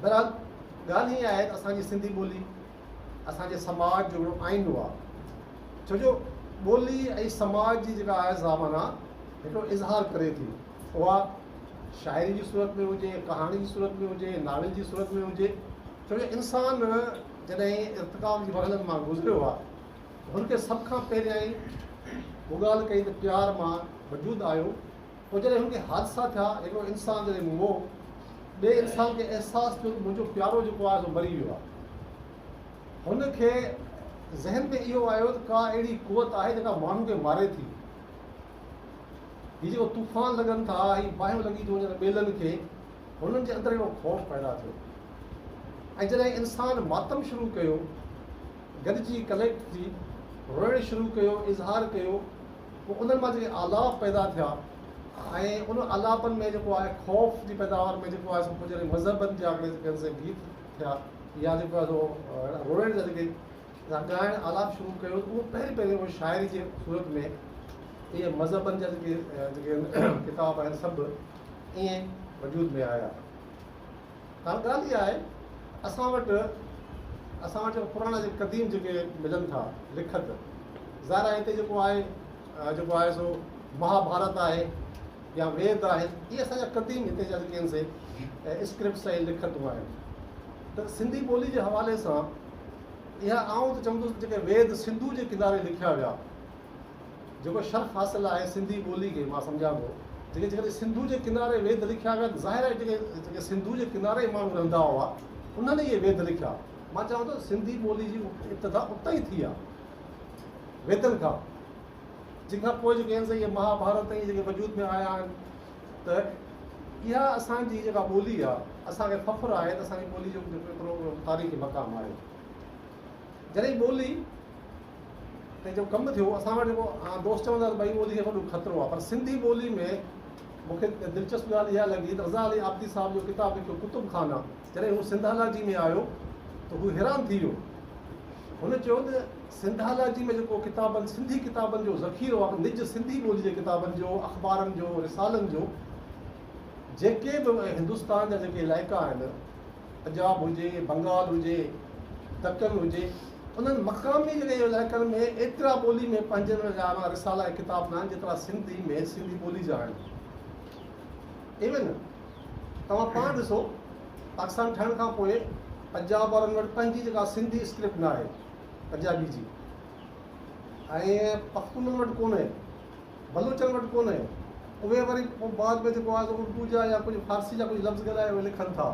बहरहाल ॻाल्हि हीअं आहे त असांजी सिंधी ॿोली असांजे समाज जो हिकिड़ो आईनो आहे, छो जो ॿोली ऐं समाज जी जेका आहे ज़माना हिकिड़ो इज़हार करे थी। उहा शाइरी जी सूरत में हुजे, कहाणी जी सूरत में हुजे, नाविल जी सूरत में हुजे, छो जो इंसान जॾहिं इर्तिकाब जी मरहलनि मां गुज़रियो आहे, हुनखे सभ खां पहिरियां ई उहा ॻाल्हि कई त प्यार मां वजूदु आयो। पोइ जॾहिं हुनखे हादसा थिया, हिकिड़ो इंसान जॾहिं मोह ॿिए इंसान खे अहसासु थियो त मुंहिंजो प्यारो जेको आहे सो मरी वियो आहे, हुनखे ज़हन में इहो आयो त का अहिड़ी कुवत आहे जेका माण्हू खे मारे थी। हीअ जेको तूफ़ान लॻनि था, हीअ बाहियूं लॻी थी वञनि ॿेलनि खे, हुननि जे अंदरि हिकिड़ो ख़ौफ़ पैदा थियो। ऐं जॾहिं इंसानु मातम शुरू कयो, गॾिजी कलेक्ट थी रोइणु शुरू कयो, इज़हार कयो, पोइ उन्हनि मां जेके आलाप पैदा थिया, ऐं उन आलापनि में जेको आहे ख़ौफ़ जी पैदावार में जेको आहे पोइ जॾहिं मज़हबनि जा जेके गीत थिया, या जेको आहे सो रोइण जा जेके ॻाइण आलाप शुरू कयो, उहो पहिरीं उहो शाइरी जे सूरत में इहे मज़हबनि जा जेके किताब आहिनि सभु ईअं वजूद में आया। हाणे ॻाल्हि इहा आहे, असां वटि जेको पुराणा जेके क़दीम जेके मिलनि था लिखत, ज़ाहिर आहे हिते जेको आहे सो महाभारत आहे या वेद आहिनि, इहे असांजा क़दीम हिते जा जेके आहिनि से स्क्रिप्ट्स ऐं लिखतूं आहिनि। त सिंधी ॿोली जे हवाले सां इहा आऊं त चवंदुसि जेके वेद सिंधु जे किनारे लिखिया विया, जेको शर्फ़ हासिलु आहे सिंधी ॿोली खे मां सम्झां थो, जेके सिंधु जे किनारे वेद लिखिया विया, ज़ाहिर आहे जेके सिंधु जे किनारे माण्हू रहंदा हुआ उन्हनि इहे वेद लिखिया। मां चवां थो सिंधी ॿोली जी इब्तिदा उतां ई थी आहे वेदनि खां, जंहिंखां पोइ जेके आहिनि इहे महाभारत ऐं जेके वजूद में आया आहिनि। त इहा असांजी जेका ॿोली आहे, असांखे फ़ख्रु आहे त असांजी ॿोली जो हिकिड़ो तारीख़ी मक़ाम आहे। जॾहिं ॿोली ते जो कमु थियो, असां वटि जेको दोस्त चवंदा भई ॿोली खे वॾो ख़तरो आहे, पर सिंधी ॿोली में मूंखे दिलचस्प ॻाल्हि इहा लॻी त रज़ा अली आबदी साहिब जो किताबु लिखियो कुतुब खाना, जॾहिं हू सिंधाला जी में आयो त हू हैरान थी वियो। हुन चयो त सिंधाला जी में जेको किताबनि सिंधी किताबनि जो ज़ख़ीरो आहे, निज सिंधी ॿोली जे किताबनि जो, अख़बारनि जो, रिसालनि जो, जेके बि हिंदुस्तान जा जेके इलाइक़ा आहिनि, पंजाब हुजे, बंगाल हुजे, दक्कन हुजे, उन्हनि मक़ामी जेके इलाइक़नि में एतिरा ॿोली में पंहिंजनि जा रिसाला ऐं किताब न आहिनि जेतिरा सिंधी में सिंधी ॿोली जा आहिनि। इवन तव्हां पाण ॾिसो, पाकिस्तान ठहण खां पोइ पंजाब वारनि वटि पंहिंजी जेका सिंधी स्क्रिप्ट न आहे पंजाबी जी, ऐं पख्तूननि वटि कोन्हे, बलूचनि वटि कोन्हे, उहे वरी पोइ बाद में जेको आहे उर्दू जा या कुझु फारसी जा कुझु लफ़्ज़ ॻाल्हाए उहे लिखनि था।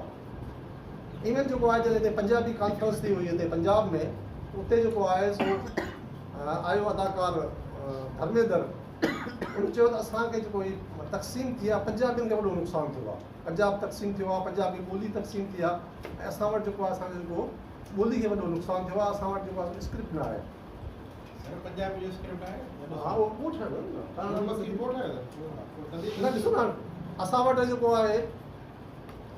इवन जेको आहे जॾहिं हिते पंजाबी कॉन्फ्रेंस थी हुई हिते पंजाब में, उते जेको आहे सो आयो अदाकार धर्मेंद्र, उन चयो त असांखे जेको तक़सीम थी आहे पंजाबियुनि खे वॾो नुक़सानु थियो आहे, पंजाब तक़सीम थियो आहे, पंजाबी ॿोली तक़सीम थी आहे, ऐं असां वटि जेको आहे असांजो जेको ॿोली खे वॾो नुक़सानु थियो आहे, असां वटि जेको आहे स्क्रिप्ट न आहे। पंजाबी जो स्क्रिप्ट आहे? हा उहो पोइ ठाहियो न ॾिसो न, असां वटि जेको आहे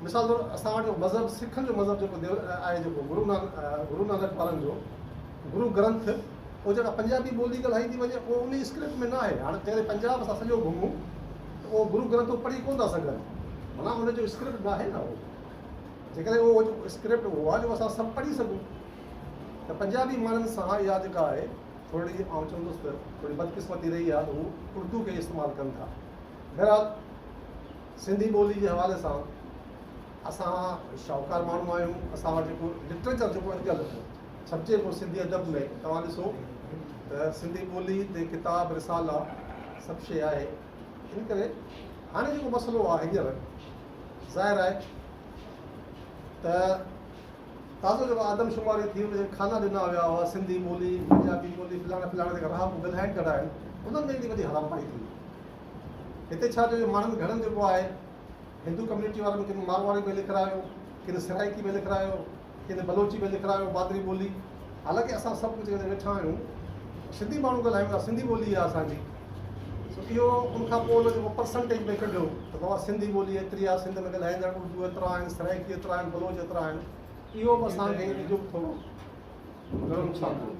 मिसाल तौरु असां वटि मज़हब सिखनि जो मज़हब जेको आहे जेको गुरु नानक वारनि जो गुरु ग्रंथ, उहो जेका पंजाबी ॿोली ॻाल्हाई थी वञे उहो उन स्क्रिप्ट में न आहे। हाणे जॾहिं पंजाब असां सॼो घुमूं त उहो गुरु ग्रंथ पढ़ी कोन था सघनि, माना उनजो स्क्रिप्ट न आहे न उहो, जेकॾहिं उहो जेको स्क्रिप्ट उहो आहे जो असां सभु पढ़ी सघूं त पंजाबी माण्हुनि सां इहा जेका आहे थोरी आउं चवंदुसि त थोरी बदकिस्मती रही आहे त हू उर्दू खे इस्तेमालु कनि था। बहरहाल सिंधी ॿोली जे हवाले सां असां शाहूकार माण्हू आहियूं, असां वटि जेको लिटरेचर जेको अॼुकल्ह छपिजे पियो सिंधी अदब में, तव्हां ॾिसो त सिंधी ॿोली ते किताब रिसाला सभु शइ आहे। इन करे हाणे जेको मसइलो आहे हींअर ज़ाहिर आहे त ताज़ो जेको आदमशुमारी थी हुन खाना ॾिना विया हुआ सिंधी ॿोली पंजाबी ॿोली फलाणा जेका राह ॻाल्हाइनि कढा आहिनि, उन्हनि में एॾी वॾी हरामपाई थी। हिते छा जो माण्हुनि घणनि जेको आहे हिंदू कम्यूनिटी वारनि किन मारवाड़ी में लिखायो, किन सराइकी में लिखायो, किन बलोची में लिखायो मादरी ॿोली। हालांकि असां सभु कुझु वेठा आहियूं, सिंधी माण्हू ॻाल्हायूं था, सिंधी ॿोली आहे असांजी। इहो उनखां पोइ उन जेको परसेंटेज में कढियो त तव्हां सिंधी ॿोली एतिरी आहे, सिंध में ॻाल्हाईंदड़ उर्दू एतिरा आहिनि, सराइकी एतिरा आहिनि, बलोच एतिरा आहिनि, इहो बि असांखे इहो थोरो घणो नुक़सानु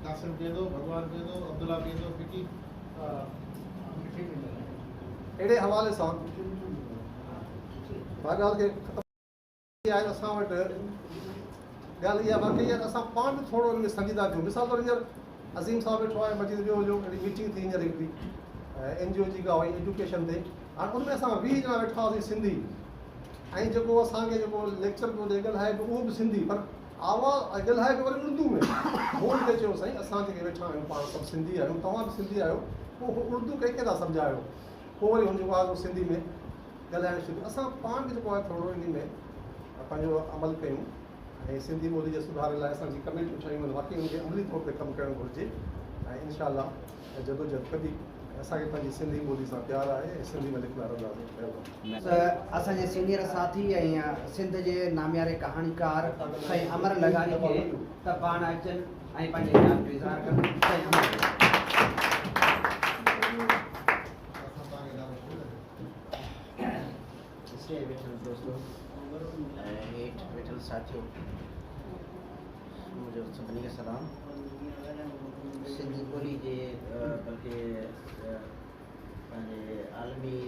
कासिम कहंदो, भगवान कहंदो, अब्दुल्ला कहंदो, फिकी अहिड़े हवाले सां ॻाल्हि खे ख़तमु आहे। असां वटि ॻाल्हि इहा बाक़ी आहे त असां पाण बि थोरो हिन में संजीदा थियूं। मिसाल तौरु हींअर अज़ीम साहिबु वेठो आहे, मजीद ॿियो हुयो, हिकिड़ी मीटिंग थी हींअर हिकिड़ी NGO जी का हुई एजुकेशन ते। हाणे उनमें असां 20 ॼणा वेठा हुआसीं सिंधी, ऐं जेको असांखे जेको लेक्चर पियो ॾे ॻाल्हाए पियो उहो बि सिंधी, पर आवाज़ ॻाल्हाए पियो वरी उर्दू में। मूं खे चयो साईं असां जेके वेठा आहियूं पाण सभु सिंधी आहियूं, तव्हां बि सिंधी आहियो, पोइ उर्दू कंहिंखे था सम्झायो, पोइ वरी हुन जेको आहे सिंधी में ॻाल्हाइणु शुरू। असां पाण बि जेको आहे थोरो इन में पंहिंजो अमल कयूं ऐं सिंधी ॿोली जे सुधार लाइ असांजी कमेटियूं ठाहियूं आहिनि, वाक़ई उनखे अमली तौर ते कमु करणु घुरिजे। ऐं इनशाअल्लाह जदोजहद कॾी असांखे पंहिंजी सिंधी ॿोली सां प्यारु आहे ऐं सिंधी में लिखंदा रहंदासीं। असांजे सीनियर साथी ऐं सिंध जे नामियारे कहाणीकार साईं अमर लगानी खे त पाण अचनि ऐं पंहिंजे ख़्याल जो इज़हार कनि। साईं अमर वेठल दोस्तों हेठि वेठल साथियों, मुंहिंजो सभिनी खे सलाम। सिंधी ॿोली जे बल्कि पंहिंजे आलमी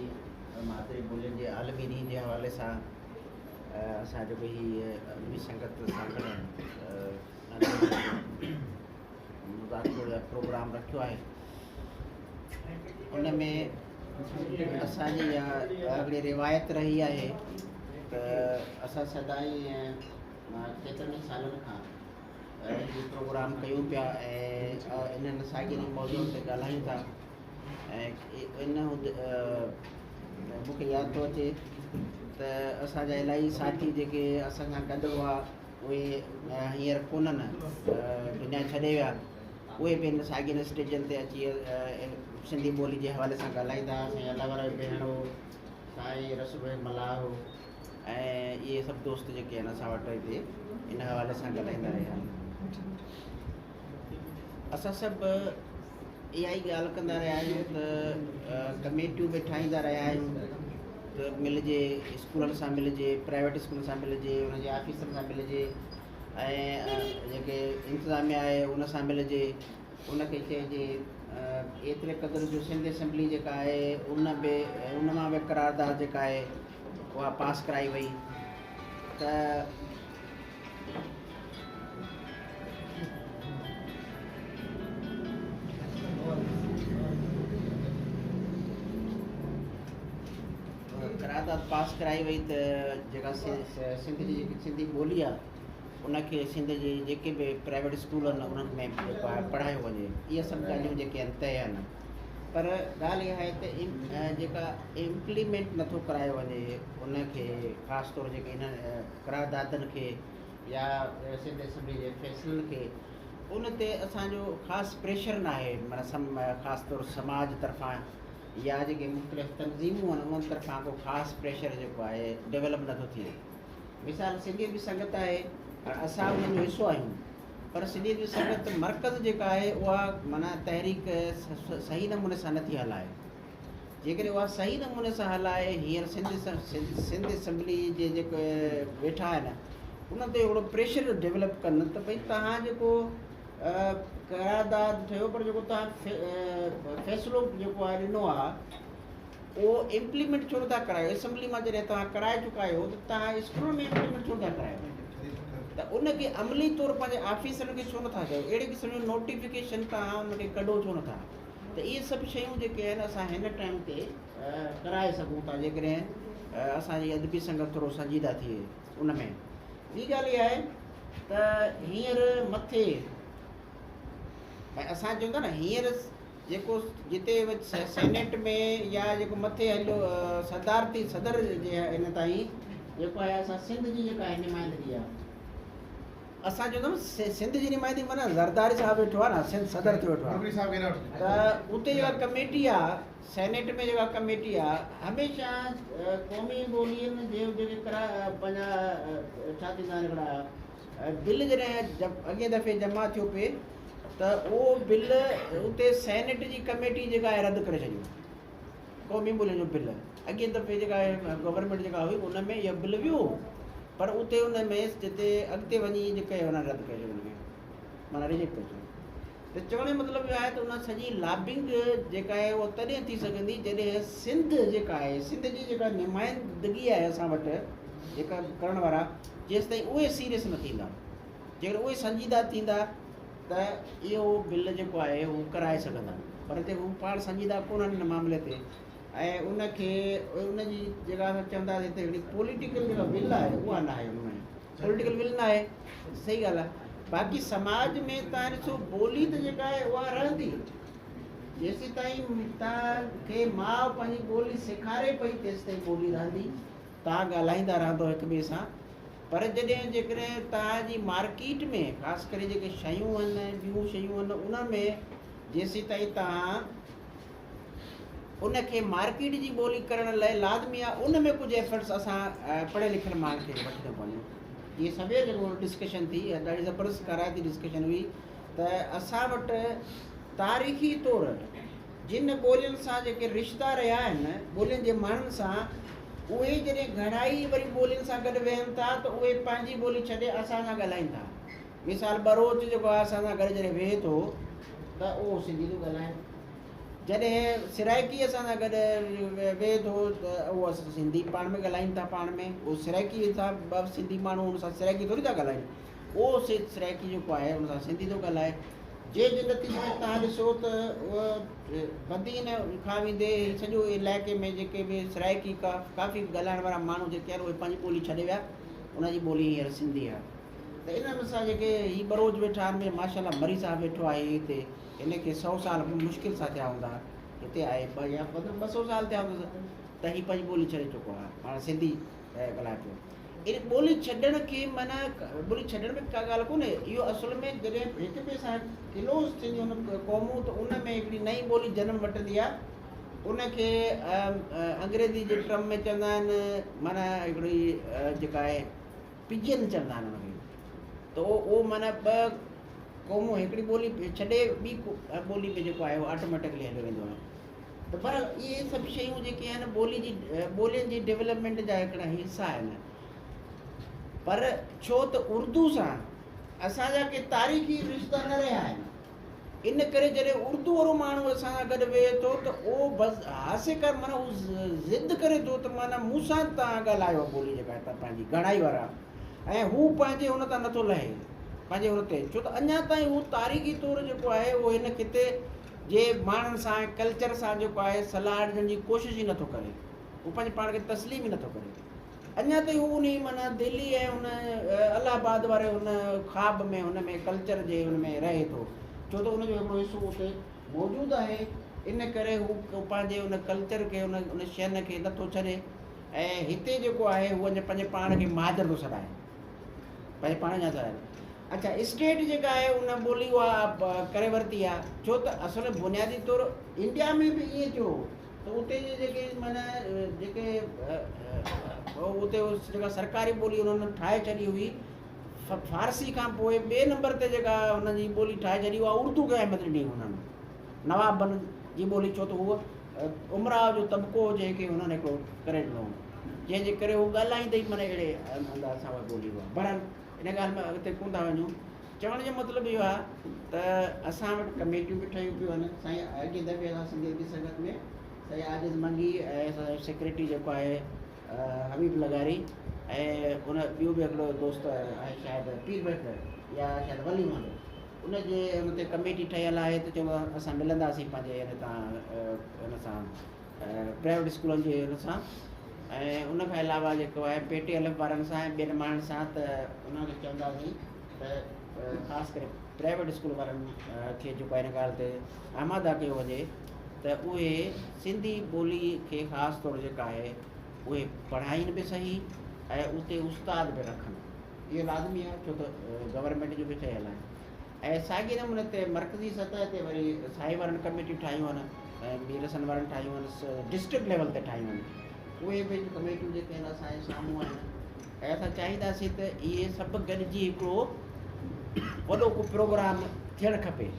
मादरी ॿोलियुनि जे आलमी ॾींहं जे हवाले सां असां जेको हीअ आलमी संगत सांखड़ मुज़ाकिरो प्रोग्राम रखियो आहे, उन में असांजी इहा हिकिड़ी रिवायत रही आहे त असां सदाई केतिरनि सालनि खां हीउ प्रोग्राम कयूं पिया ऐं इन्हनि साॻियुनि मौज़ुअनि ते ॻाल्हायूं था। ऐं इन मूंखे यादि थो अचे त असांजा इलाही साथी जेके असां सां गॾु हुआ उहे हींअर कोन्हनि, दुनिया छॾे विया, उहे बि इन साॻियुनि स्टेजनि ते अची सिंधी ॿोली जे हवाले सां ॻाल्हाईंदा। साईं अलावर भेण हो, साईं रसूल मल्हा हो, ऐं इहे सभु दोस्त जेके आहिनि असां वटि हिते इन हवाले सां ॻाल्हाईंदा रहिया आहिनि। असां सभु इहा ई ॻाल्हि कंदा रहिया आहियूं त कमेटियूं बि ठाहींदा रहिया आहियूं त मिलिजे, स्कूलनि सां मिलिजे, प्राइवेट स्कूलनि सां मिलिजे, उनजे ऑफिसनि सां मिलिजे, ऐं जेके इंतिज़ामिया आहे उन सां मिलिजे, उनखे चइजे एतिरे क़दुरु जो सिंध असेंबली जेका आहे उन मां बि करारदाद जेका आहे उहा पास कराई वई। त करारदाद पास कराई वई त जेका सिंध जी जेकी सिंधी ॿोली आहे उनखे सिंध जी जेके बि प्राइवेट स्कूल आहिनि उन्हनि में जेको आहे पढ़ायो वञे। इहे सभु ॻाल्हियूं जेके आहिनि तय आहिनि, पर ॻाल्हि इहा आहे त जेका इम्प्लीमेंट नथो करायो वञे उनखे, ख़ासि तौरु जेके हिन करारदादनि खे या सिंध असेंबली जे फ़ैसिलनि खे, उन ते असांजो ख़ासि प्रेशर न आहे। माना ख़ासि तौरु समाज तरफ़ां या जेके मुख़्तलिफ़ तनज़ीमूं आहिनि उन्हनि तरफ़ां को ख़ासि प्रेशर जेको आहे डेवलप नथो थिए। मिसाल सिंधियत जी संगत आहे, असां उन्हनि जो हिसो आहियूं, पर सिंधियत जी संगत मर्कज़ जेका आहे उहा माना तहरीक सही नमूने सां नथी हलाए। जेकॾहिं उहा सही नमूने सां हलाए, हींअर सिंध असेंबली जे जेके वेठा आहिनि उन्हनि ते हिकिड़ो प्रेशर डेवलप कनि त भई तव्हां जेको करारदाद ठहियो, पर जेको तव्हां फ़ैसिलो जेको आहे ॾिनो आहे उहो इम्प्लीमेंट छो नथा करायो। असेंबली मां जॾहिं तव्हां कराए चुका आहियो त तव्हां स्कूल में इम्प्लीमेंट छो नथा करायो, त उनखे अमली तौरु पंहिंजे ऑफिसरनि खे छो नथा कयो, अहिड़े क़िस्म जो नोटिफिकेशन तव्हां उनखे कढो छो नथा। त इहे सभु शयूं जेके आहिनि असां हिन टाइम ते कराए सघूं था, जेकॾहिं असांजी अदबी संगत थोरो संजीदा थिए उन में। ॿी ॻाल्हि इहा आहे त हींअर मथे असां चऊं था न, हींअर जेको जिते सेनेट में या जेको मथे हलियो सदर जे हिन ताईं जेको आहे असां सिंध जी जेका आहे नुमाइंदगी आहे, असां चवंदा आहियूं सिंध जी नुमाइंदगी माना ज़रदारी साहिबु वेठो आहे न, सिंध सदर ते वेठो आहे, त उते जेका कमेटी आहे सेनेट में जेका कमेटी आहे हमेशह क़ौमी ॿोलियुनि जे जेके पंहिंजा छा थींदा आहिनि हिकिड़ा बिल जॾहिं अॻे दफ़े जमा थियो पिए त उहो बिल उते सेनेट जी कमेटी जेका आहे रद्द करे छॾियो। क़ौमी ॿोलियुनि जो बिल अॻे दफ़े जेका आहे गवर्नमेंट जेका हुई उन में इहो बिल वियो, पर उते उन में जिते अॻिते वञी जेके हुन रद्द करे छॾियो, उनखे माना रिजेक्ट करे छॾियो। त चवण जो मतिलबु इहो आहे त उन सॼी लॉबिंग जेका आहे उहा तॾहिं थी सघंदी जॾहिं सिंध जेका आहे, सिंध जी जेका नुमाइंदगी आहे असां वटि जेका करण वारा, जेसि ताईं उहे सीरियस न थींदा, जेकर उहे संजीदा थींदा त इहो बिल जेको आहे उहो कराए सघंदा, पर हिते हू पाण संजीदा कोन्हनि हिन मामले ते। ऐं उनखे उनजी जेका असां चवंदासीं हिते हिकिड़ी पॉलिटिकल जेका विल आहे उहा न आहे, हुन में पॉलिटिकल विल न आहे, सही ॻाल्हि आहे। बाक़ी समाज में तव्हां ॾिसो ॿोली त जेका आहे उहा रहंदी, जेसि ताईं तव्हांखे माउ पंहिंजी ॿोली सेखारे पई तेसि ताईं ॿोली रहंदी, तव्हां ॻाल्हाईंदा रहंदो हिक ॿिए सां। पर जॾहिं जेकॾहिं तव्हांजी मार्केट में ख़ासि करे जेके शयूं आहिनि, ॿियूं शयूं आहिनि, उन में जेसि ताईं तव्हां उनखे मार्केट जी ॿोली करण लाइ लाज़मी आहे, उन में कुझु एफर्ट्स असां पढ़ियल लिखियल माण्हुनि खे वठिणो पवंदियूं। इहे सवेर जेको डिस्कशन थी, ॾाढी ज़बरदस्त कराइती डिस्कशन हुई त असां वटि तारीख़ी तौरु जिन ॿोलियुनि सां जेके रिश्ता रहिया आहिनि ॿोलियुनि जे माण्हुनि सां, उहे जॾहिं घणाई वरी ॿोलियुनि सां गॾु वेहनि था त उहे पंहिंजी ॿोली छॾे असां सां ॻाल्हाइनि था। मिसाल बरोच जेको आहे असां सां गॾु जॾहिं वेहे थो त उहो सिंधी थो ॻाल्हाए, जॾहिं सिराइकी असां सां गॾु वेहे थो त उहो असां सिंधी पाण में ॻाल्हाइनि था, पाण में उहो सिराइकी सां ॿ सिंधी माण्हू हुन सां सिराइकी थोरी था ॻाल्हाइनि, उहो सिराइकी जेको आहे हुन सां सिंधी थो ॻाल्हाए। जे नतीजे में तव्हां ॾिसो त उहा बदीन खां वेंदे सॼो इलाइक़े में जेके बि सिराइकी काफ़ी ॻाल्हाइण वारा माण्हू जेके आहिनि उहे पंहिंजी ॿोली छॾे विया, उनजी ॿोली हींअर सिंधी आहे। त इन सां जेके हीअ बरोज वेठा आहिनि, माशाल्लाह मरी साहिबु वेठो आहे हिते, हिनखे 100 साल मुश्किल सां थिया हूंदा, हिते आहे 200 साल थिया हूंदा त हीअ पंहिंजी ॿोली छॾे चुको आहे, हाणे सिंधी ॻाल्हाए पियो। इन ॿोली छॾण खे माना ॿोली छॾण में का ॻाल्हि कोन्हे, इहो असुल में जॾहिं हिक ॿिए सां क्लोज़ थींदियूं आहिनि क़ौमूं त उन में हिकिड़ी नई ॿोली जनम वठंदी आहे, उनखे अंग्रेज़ी जे टर्म में चवंदा आहिनि माना हिकिड़ी जेका आहे पिजन चवंदा आहिनि उनखे। त उहो माना ॿ क़ौमूं हिकिड़ी ॿोली छॾे ॿी ॿोली में जेको आहे उहो ऑटोमेटिकली हलियो वेंदो आहे। त पर इहे सभु शयूं जेके आहिनि ॿोलियुनि जी डेवलपमेंट जा हिकिड़ा हिसा आहिनि। पर छो त उर्दू सां असांजा के तारीख़ी रिश्ता न रहिया आहिनि, इन करे जॾहिं उर्दू वारो माण्हू असां सां गॾु वेहे थो त उहो बसि हासे कर माना उहो ज़िद करे थो त माना मूंसां तव्हां ॻाल्हायो ॿोली जेका आहे पंहिंजी घणाई वारा, ऐं हू पंहिंजे हुन तां नथो लहे पंहिंजे हुन ते, छो त अञा ताईं हू तारीख़ी तौरु जेको आहे उहो हिन खिते जे माण्हुनि सां कल्चर सां जेको आहे सलाह ॾियण जी कोशिशि ई नथो करे, उहो पंहिंजे पाण खे तस्लीम ई नथो करे। अञा ताईं हू उन माना दिल्ली ऐं हुन इलाहाबाद वारे हुन ख़्वाब में हुन में कल्चर जे हुन में रहे थो, छो त उनजो हिकिड़ो हिसो उते मौजूदु आहे। इन करे हू पंहिंजे हुन कल्चर खे उन शयुनि खे नथो छॾे ऐं हिते जेको आहे हू अञा पंहिंजे पाण खे महाजर थो सॾाए, पंहिंजे पाण जा सॾाए। अच्छा, स्टेट जेका आहे उन ॿोली उहा करे वरिती आहे, छो त असुल बुनियादी तौरु इंडिया में बि ईअं थियो त उते जे जेके माना जेके उते जेका सरकारी ॿोली उन्हनि ठाहे छॾी हुई फारसी खां पोइ ॿिए नंबर ते जेका हुननि जी ॿोली ठाहे छॾी उहा उर्दू खे अहमियत ॾिनी हुननि नवाबनि जी ॿोली, छो त उहा उमराव जो तबिको जंहिंखे हुननि हिकिड़ो करे ॾिनो, जंहिंजे करे हू ॻाल्हाईंदे ई माना अहिड़े अंदाज़ सां उहा ॿोली हुआ। बहरहाल इन ॻाल्हि में अॻिते कोन था वञूं। चवण जो मतिलबु इहो आहे त असां वटि कमेटियूं बि ठहियूं पियूं आहिनि। साईं अॻे दफ़े असां सिंधी अधी संगत में साईं आजिज़ मंगी ऐं असांजो सेक्रेटरी जेको आहे हबीब लगारी ऐं उन ॿियो बि हिकिड़ो दोस्त आहे शायदि पीर बकर या शायदि वली मोहम्मद, उनजे हुन ते कमेटी ठहियल आहे त चवंदो असां मिलंदासीं पंहिंजे हिन सां प्राइवेट स्कूलनि जे हिन सां, ऐं उन खां अलावा जेको आहे पेटी अलफ़ वारनि सां ऐं ॿियनि माण्हुनि सां, त उन्हनि खे चवंदासीं त ख़ासि करे प्राइवेट स्कूल वारनि खे जेको आहे हिन ॻाल्हि ते आमादा कयो वञे त उहे सिंधी ॿोली खे ख़ासि तौरु जेका आहे उहे पढ़ाइनि बि सही ऐं उते उस्ताद बि रखनि, इहो लाज़मी आहे छो त गवर्नमेंट जो बि ठहियलु आहे। ऐं साॻिए नमूने ते मर्कज़ी सतह ते वरी साई वारनि कमेटियूं ठाहियूं आहिनि ऐं मीरसन वारनि ठाहियूं आहिनि, डिस्ट्रिक्ट लेवल ते ठाहियूं आहिनि, उहे बि कमेटियूं जेके आहिनि असांजे साम्हूं आहिनि। ऐं असां चाहींदासीं त इहे सभु गॾिजी हिकिड़ो वॾो को प्रोग्राम थियणु खपे।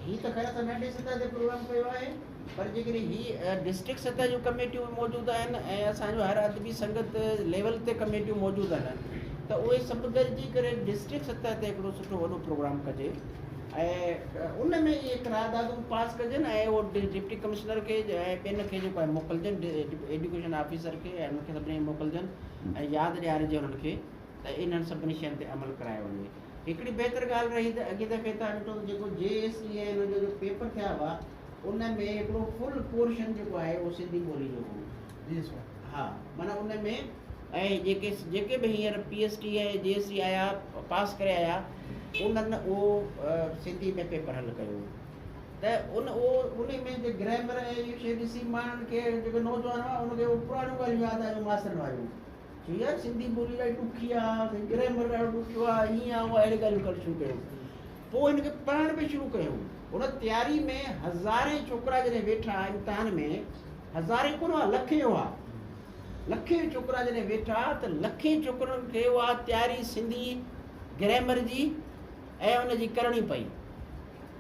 हीअ त ख़ैर असां नंढे सतह ते प्रोग्राम कयो आहे, पर जेकॾहिं हीअ डिस्ट्रिक्ट सतह जूं कमेटियूं मौजूदु आहिनि ऐं असांजो हर अदबी संगत लेवल ते कमेटियूं मौजूदु आहिनि, त उहे सभु गॾिजी करे डिस्ट्रिक्ट सतह ते हिकिड़ो सुठो वॾो प्रोग्राम कजे ऐं उन में इहे क़रारदादूं पास कजनि ऐं उहो डिप्टी कमिश्नर खे ऐं ॿियनि खे जेको आहे मोकिलिजनि, एजुकेशन ऑफिसर खे ऐं उनखे सभिनी खे मोकिलिजनि ऐं यादि ॾियारिजे उन्हनि खे त इन्हनि सभिनी शयुनि ते अमल करायो वञे। हिकिड़ी बहितर ॻाल्हि रही त अॻे दफ़े तव्हां ॾिठो जेको JSE ऐं हुनजो जो पेपर थिया हुआ उन में हिकिड़ो फुल पोर्शन जेको आहे उहो सिंधी ॿोली जो हो। हा, माना उन में ऐं जेके बि हींअर PST ऐं JSE आया पास करे आया उन्हनि उहो सिंधी में पेपर हल कयो त उन में जे ग्रामर ऐं इहो शइ ॾिसी माण्हुनि खे जेको नौजवान हुआ उनखे उहो पुराणियूं ॻाल्हियूं यादि आयूं मास्तरनि वारियूं, छो यार सिंधी ॿोली ॾाढी ॾुखी आहे, ग्रामर ॾाढो ॾुखियो आहे, हीअं आहे उहा अहिड़ी ॻाल्हियूं करणु शुरू कयूं। पोइ हिनखे पढ़ण बि शुरू कयूं। उन तयारी में हज़ारे छोकिरा जॾहिं वेठा इम्तिहान में, हज़ारे कोन हुआ लखे हुआ, लखे छोकिरा जॾहिं वेठा त लखे छोकिरनि खे उहा तयारी सिंधी ग्रामर जी ऐं उनजी करणी पई।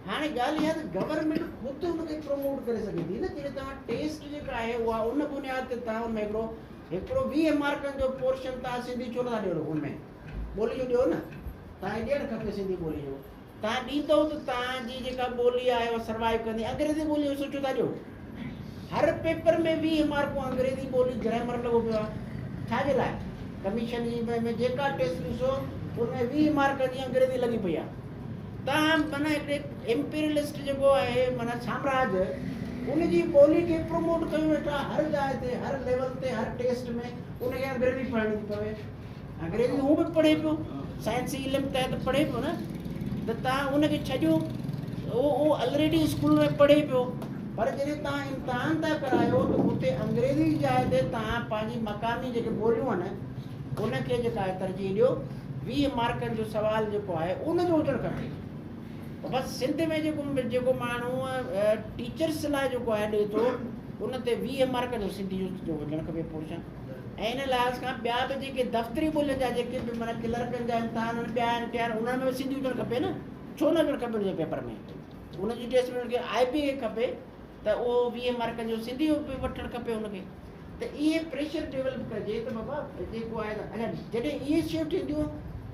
हाणे ॻाल्हि इहा त गवर्नमेंट ख़ुदि हुनखे प्रमोट करे सघे थी न, जॾहिं तव्हां टेस्ट जेका आहे उहा उन बुनियाद ते तव्हां हुन में हिकिड़ो 20 मार्कनि जो पोर्शन तव्हां सिंधी छो नथा ॾियो, हुनमें ॿोली जो ॾियो न, तव्हांखे ॾियणु खपे सिंधी ॿोली जो। तव्हां ॾींदव त तव्हांजी जेका ॿोली आहे उहा सर्वाइव कंदी। अंग्रेज़ी ॿोली जो सोचो था ॾियो, हर पेपर में 20 मार्कूं अंग्रेज़ी ॿोली ग्रामर लॻो पियो आहे, छाजे लाइ? कमीशन जी में जेका टेस्ट ॾिसो उनमें 20 मार्क जी अंग्रेज़ी लॻी पई आहे। तव्हां माना हिकिड़े इम्पीरियलिस्ट जेको आहे माना साम्राज्य उनजी ॿोली खे प्रमोट कयूं वेठा हर जाइ ते, हर लेवल ते, हर टेस्ट में उनखे अंग्रेज़ी पढ़णी थी पवे। अंग्रेज़ी हू बि पढ़े पियो, साइंसी इल्मु तहत पढ़े पियो न, त तव्हां उनखे छॾियो, उहो ऑलरेडी स्कूल में पढ़े पियो, पर जॾहिं तव्हां इम्तिहान था करायो त उते अंग्रेज़ी जी जाइ ते तव्हां पंहिंजी मक़ामी जेके ॿोलियूं आहिनि उनखे जेका आहे तरजीह ॾियो। 20 मार्कनि जो सुवालु जेको आहे उनजो हुजणु खपे। बसि सिंध में जेको माण्हू टीचर्स लाइ जेको आहे ॾिए थो उन ते 20 मार्क जो सिंधी जो हुजणु खपे पोर्शन। ऐं इन लिहाज़ खां ॿिया बि जेके दफ़्तरी ॿोलियुनि जा जेके बि माना क्लर्कनि जा इम्तिहान आहिनि, ॿिया आहिनि ॿिया उन्हनि में बि सिंधी हुजणु खपे न, छो न हुजणु खपे उनजे पेपर में? उनजी टेस्ट में उनखे IB खे खपे त उहो 20 मार्कनि जो सिंधी बि वठणु खपे उनखे। त इहे प्रेशर डेवलप कजे त बाबा जेको आहे अञा जॾहिं इहे शयूं थींदियूं,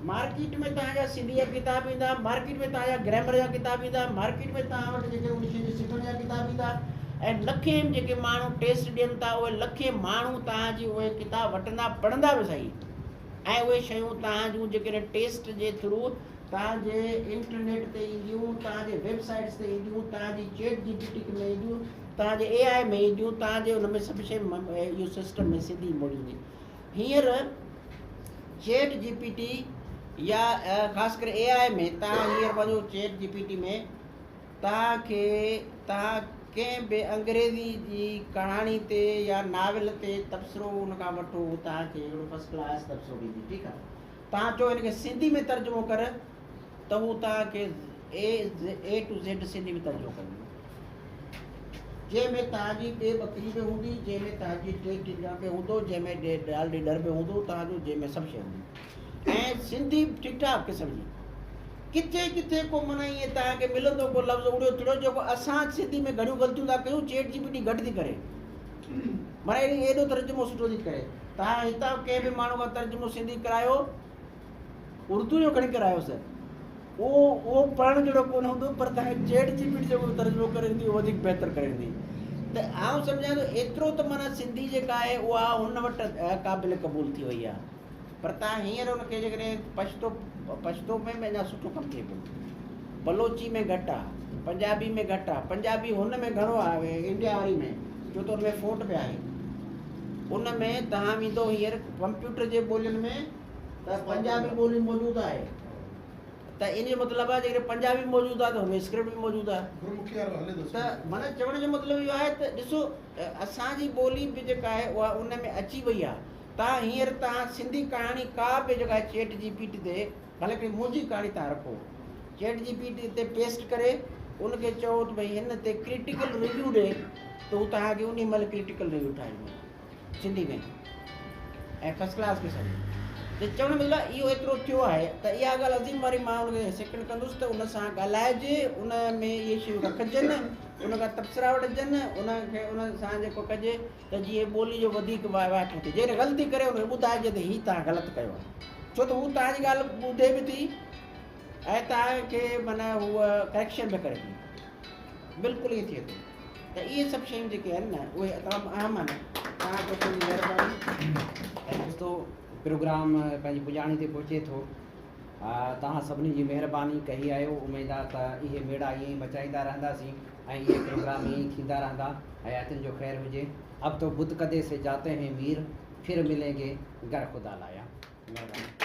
मार्केट में तव्हांजा सिंधी जा किताब ईंदा, मार्केट में तव्हांजा ग्रामर जा किताब ईंदा, मार्केट में तव्हां वटि जेके उन शइ जे सिखण जा किताब ईंदा, ऐं लखे जेके माण्हू टेस्ट ॾियनि था उहे लखे माण्हू तव्हांजी उहे किताब वठंदा, पढ़ंदा बि सही। ऐं उहे शयूं तव्हां जूं जेके टेस्ट जे थ्रू तव्हांजे इंटरनेट ते ईंदियूं, तव्हांजे वेबसाइट्स ते ईंदियूं, तव्हांजी ChatGPT में ईंदियूं, तव्हांजे AI में ईंदियूं, तव्हांजे हुन में सभु शइ इहो सिस्टम में सिंधी मोड़ी ईंदी। हींअर चैट GPT या ख़ासि करे AI में तव्हां हींअर पंहिंजो चैट GPT में तव्हांखे तव्हां कंहिं बि अंग्रेज़ी जी कहाणी ते या नाविल ते तबसरो उन खां वठो, तव्हांखे हिकिड़ो फस्ट क्लास तबसरो ॾींदी। ठीकु आहे, तव्हां चओ हिनखे सिंधी में तर्जुमो कर त हू तव्हांखे A to Z सिंधी में तर्जुमो कंदी, जंहिंमें तव्हांजी ॿे बकरी बि हूंदी, जंहिंमें तव्हांजी टे टिंजा बि हूंदो, जंहिंमें दाल ॾेढर बि हूंदो तव्हांजो, जंहिंमें सभु शइ हूंदी। ऐं सिंधी ठीकु ठाक क़िस्म जी किथे किथे को माना ईअं तव्हांखे मिलंदो को लफ़्ज़ उड़ियो थिड़ो जेको असां सिंधी में घणियूं ग़लतियूं था कयूं, चैट GPT घटि थी करे, माना एॾो तर्जुमो सुठो थी करे। तव्हां हितां कंहिं बि माण्हू खां तर्जुमो सिंधी करायो, उर्दू जो खणी करायो सर, उहो पढ़णु जहिड़ो कोन हूंदो, पर तव्हांखे चैट GPT जेको तर्जुमो करे ॾींदी उहो वधीक बहितर करे ॾींदी। त आउं सम्झां थो एतिरो त माना सिंधी जेका आहे उहा हुन वटि क़ाबिल क़बूल थी वई आहे, पर तव्हां हींअर हुनखे जेकॾहिं पछतो में अञा सुठो कमु थिए पियो, बलोची में घटि आहे, पंजाबी में घटि आहे, पंजाबी हुन में घणो आहे इंडिया वारी में, छो त हुन में फोट बि आहे, उन में तव्हां वेंदो हींअर कंप्यूटर जे ॿोलियुनि में त पंजाबी ॿोली मौजूदु आहे, त इन जो मतिलबु आहे जेकॾहिं पंजाबी मौजूदु आहे त हुन में स्क्रिप्ट बि मौजूदु आहे। त माना चवण जो मतिलबु इहो आहे त ॾिसो असांजी ॿोली बि जेका आहे उहा उन में अची वई आहे। तव्हां हींअर तव्हां सिंधी कहाणी का बि जेका आहे चैट GPT ते भले हिकिड़ी मुंहिंजी कहाणी तव्हां रखो, चैट GPT ते पेस्ट करे उनखे चओ त भई हिन ते क्रिटिकल रिव्यू ॾे, त हू तव्हांखे उन महिल क्रिटिकल रिव्यू ठाहींदो सिंधी में ऐं फस्ट क्लास क़िस्म। त चवण मतिलबु इहो एतिरो थियो आहे त इहा ॻाल्हि अज़ीम वारी मां हुनखे सेकेंड कंदुसि त उन सां ॻाल्हाइजे, उन में इहे शयूं रखजनि, उन खां तबसरा वठजनि, उनखे उन सां जेको कजे त जीअं ॿोली जो वधीक वाइवाट थिए। जॾहिं ग़लती करे उनखे ॿुधाइजे त हीअ तव्हां ग़लति कयो आहे, छो त हू तव्हांजी ॻाल्हि ॿुधे बि थी ऐं तव्हांखे माना हूअ करेक्शन बि करे थी, बिल्कुलु ईअं थिए थो। त इहे सभु शयूं जेके आहिनि न उहे तमामु अहम आहिनि। तव्हांखे पंहिंजी महिरबानी, ॾिसो प्रोग्राम पंहिंजी पुॼाणी ते पहुचे थो, तव्हां सभिनी जी महिरबानी कई आहियो। उमेदु आहे त इहे मेड़ा ईअं ई बचाईंदा रहंदासीं ऐं इहे प्रोग्राम ईअं ई थींदा रहंदा। हयातियुनि जो ख़ैरु हुजे। अब तो बुत कदे से जाते हैं मीर, फिर मिलेंगे घर खुदा लाया। महिरबानी।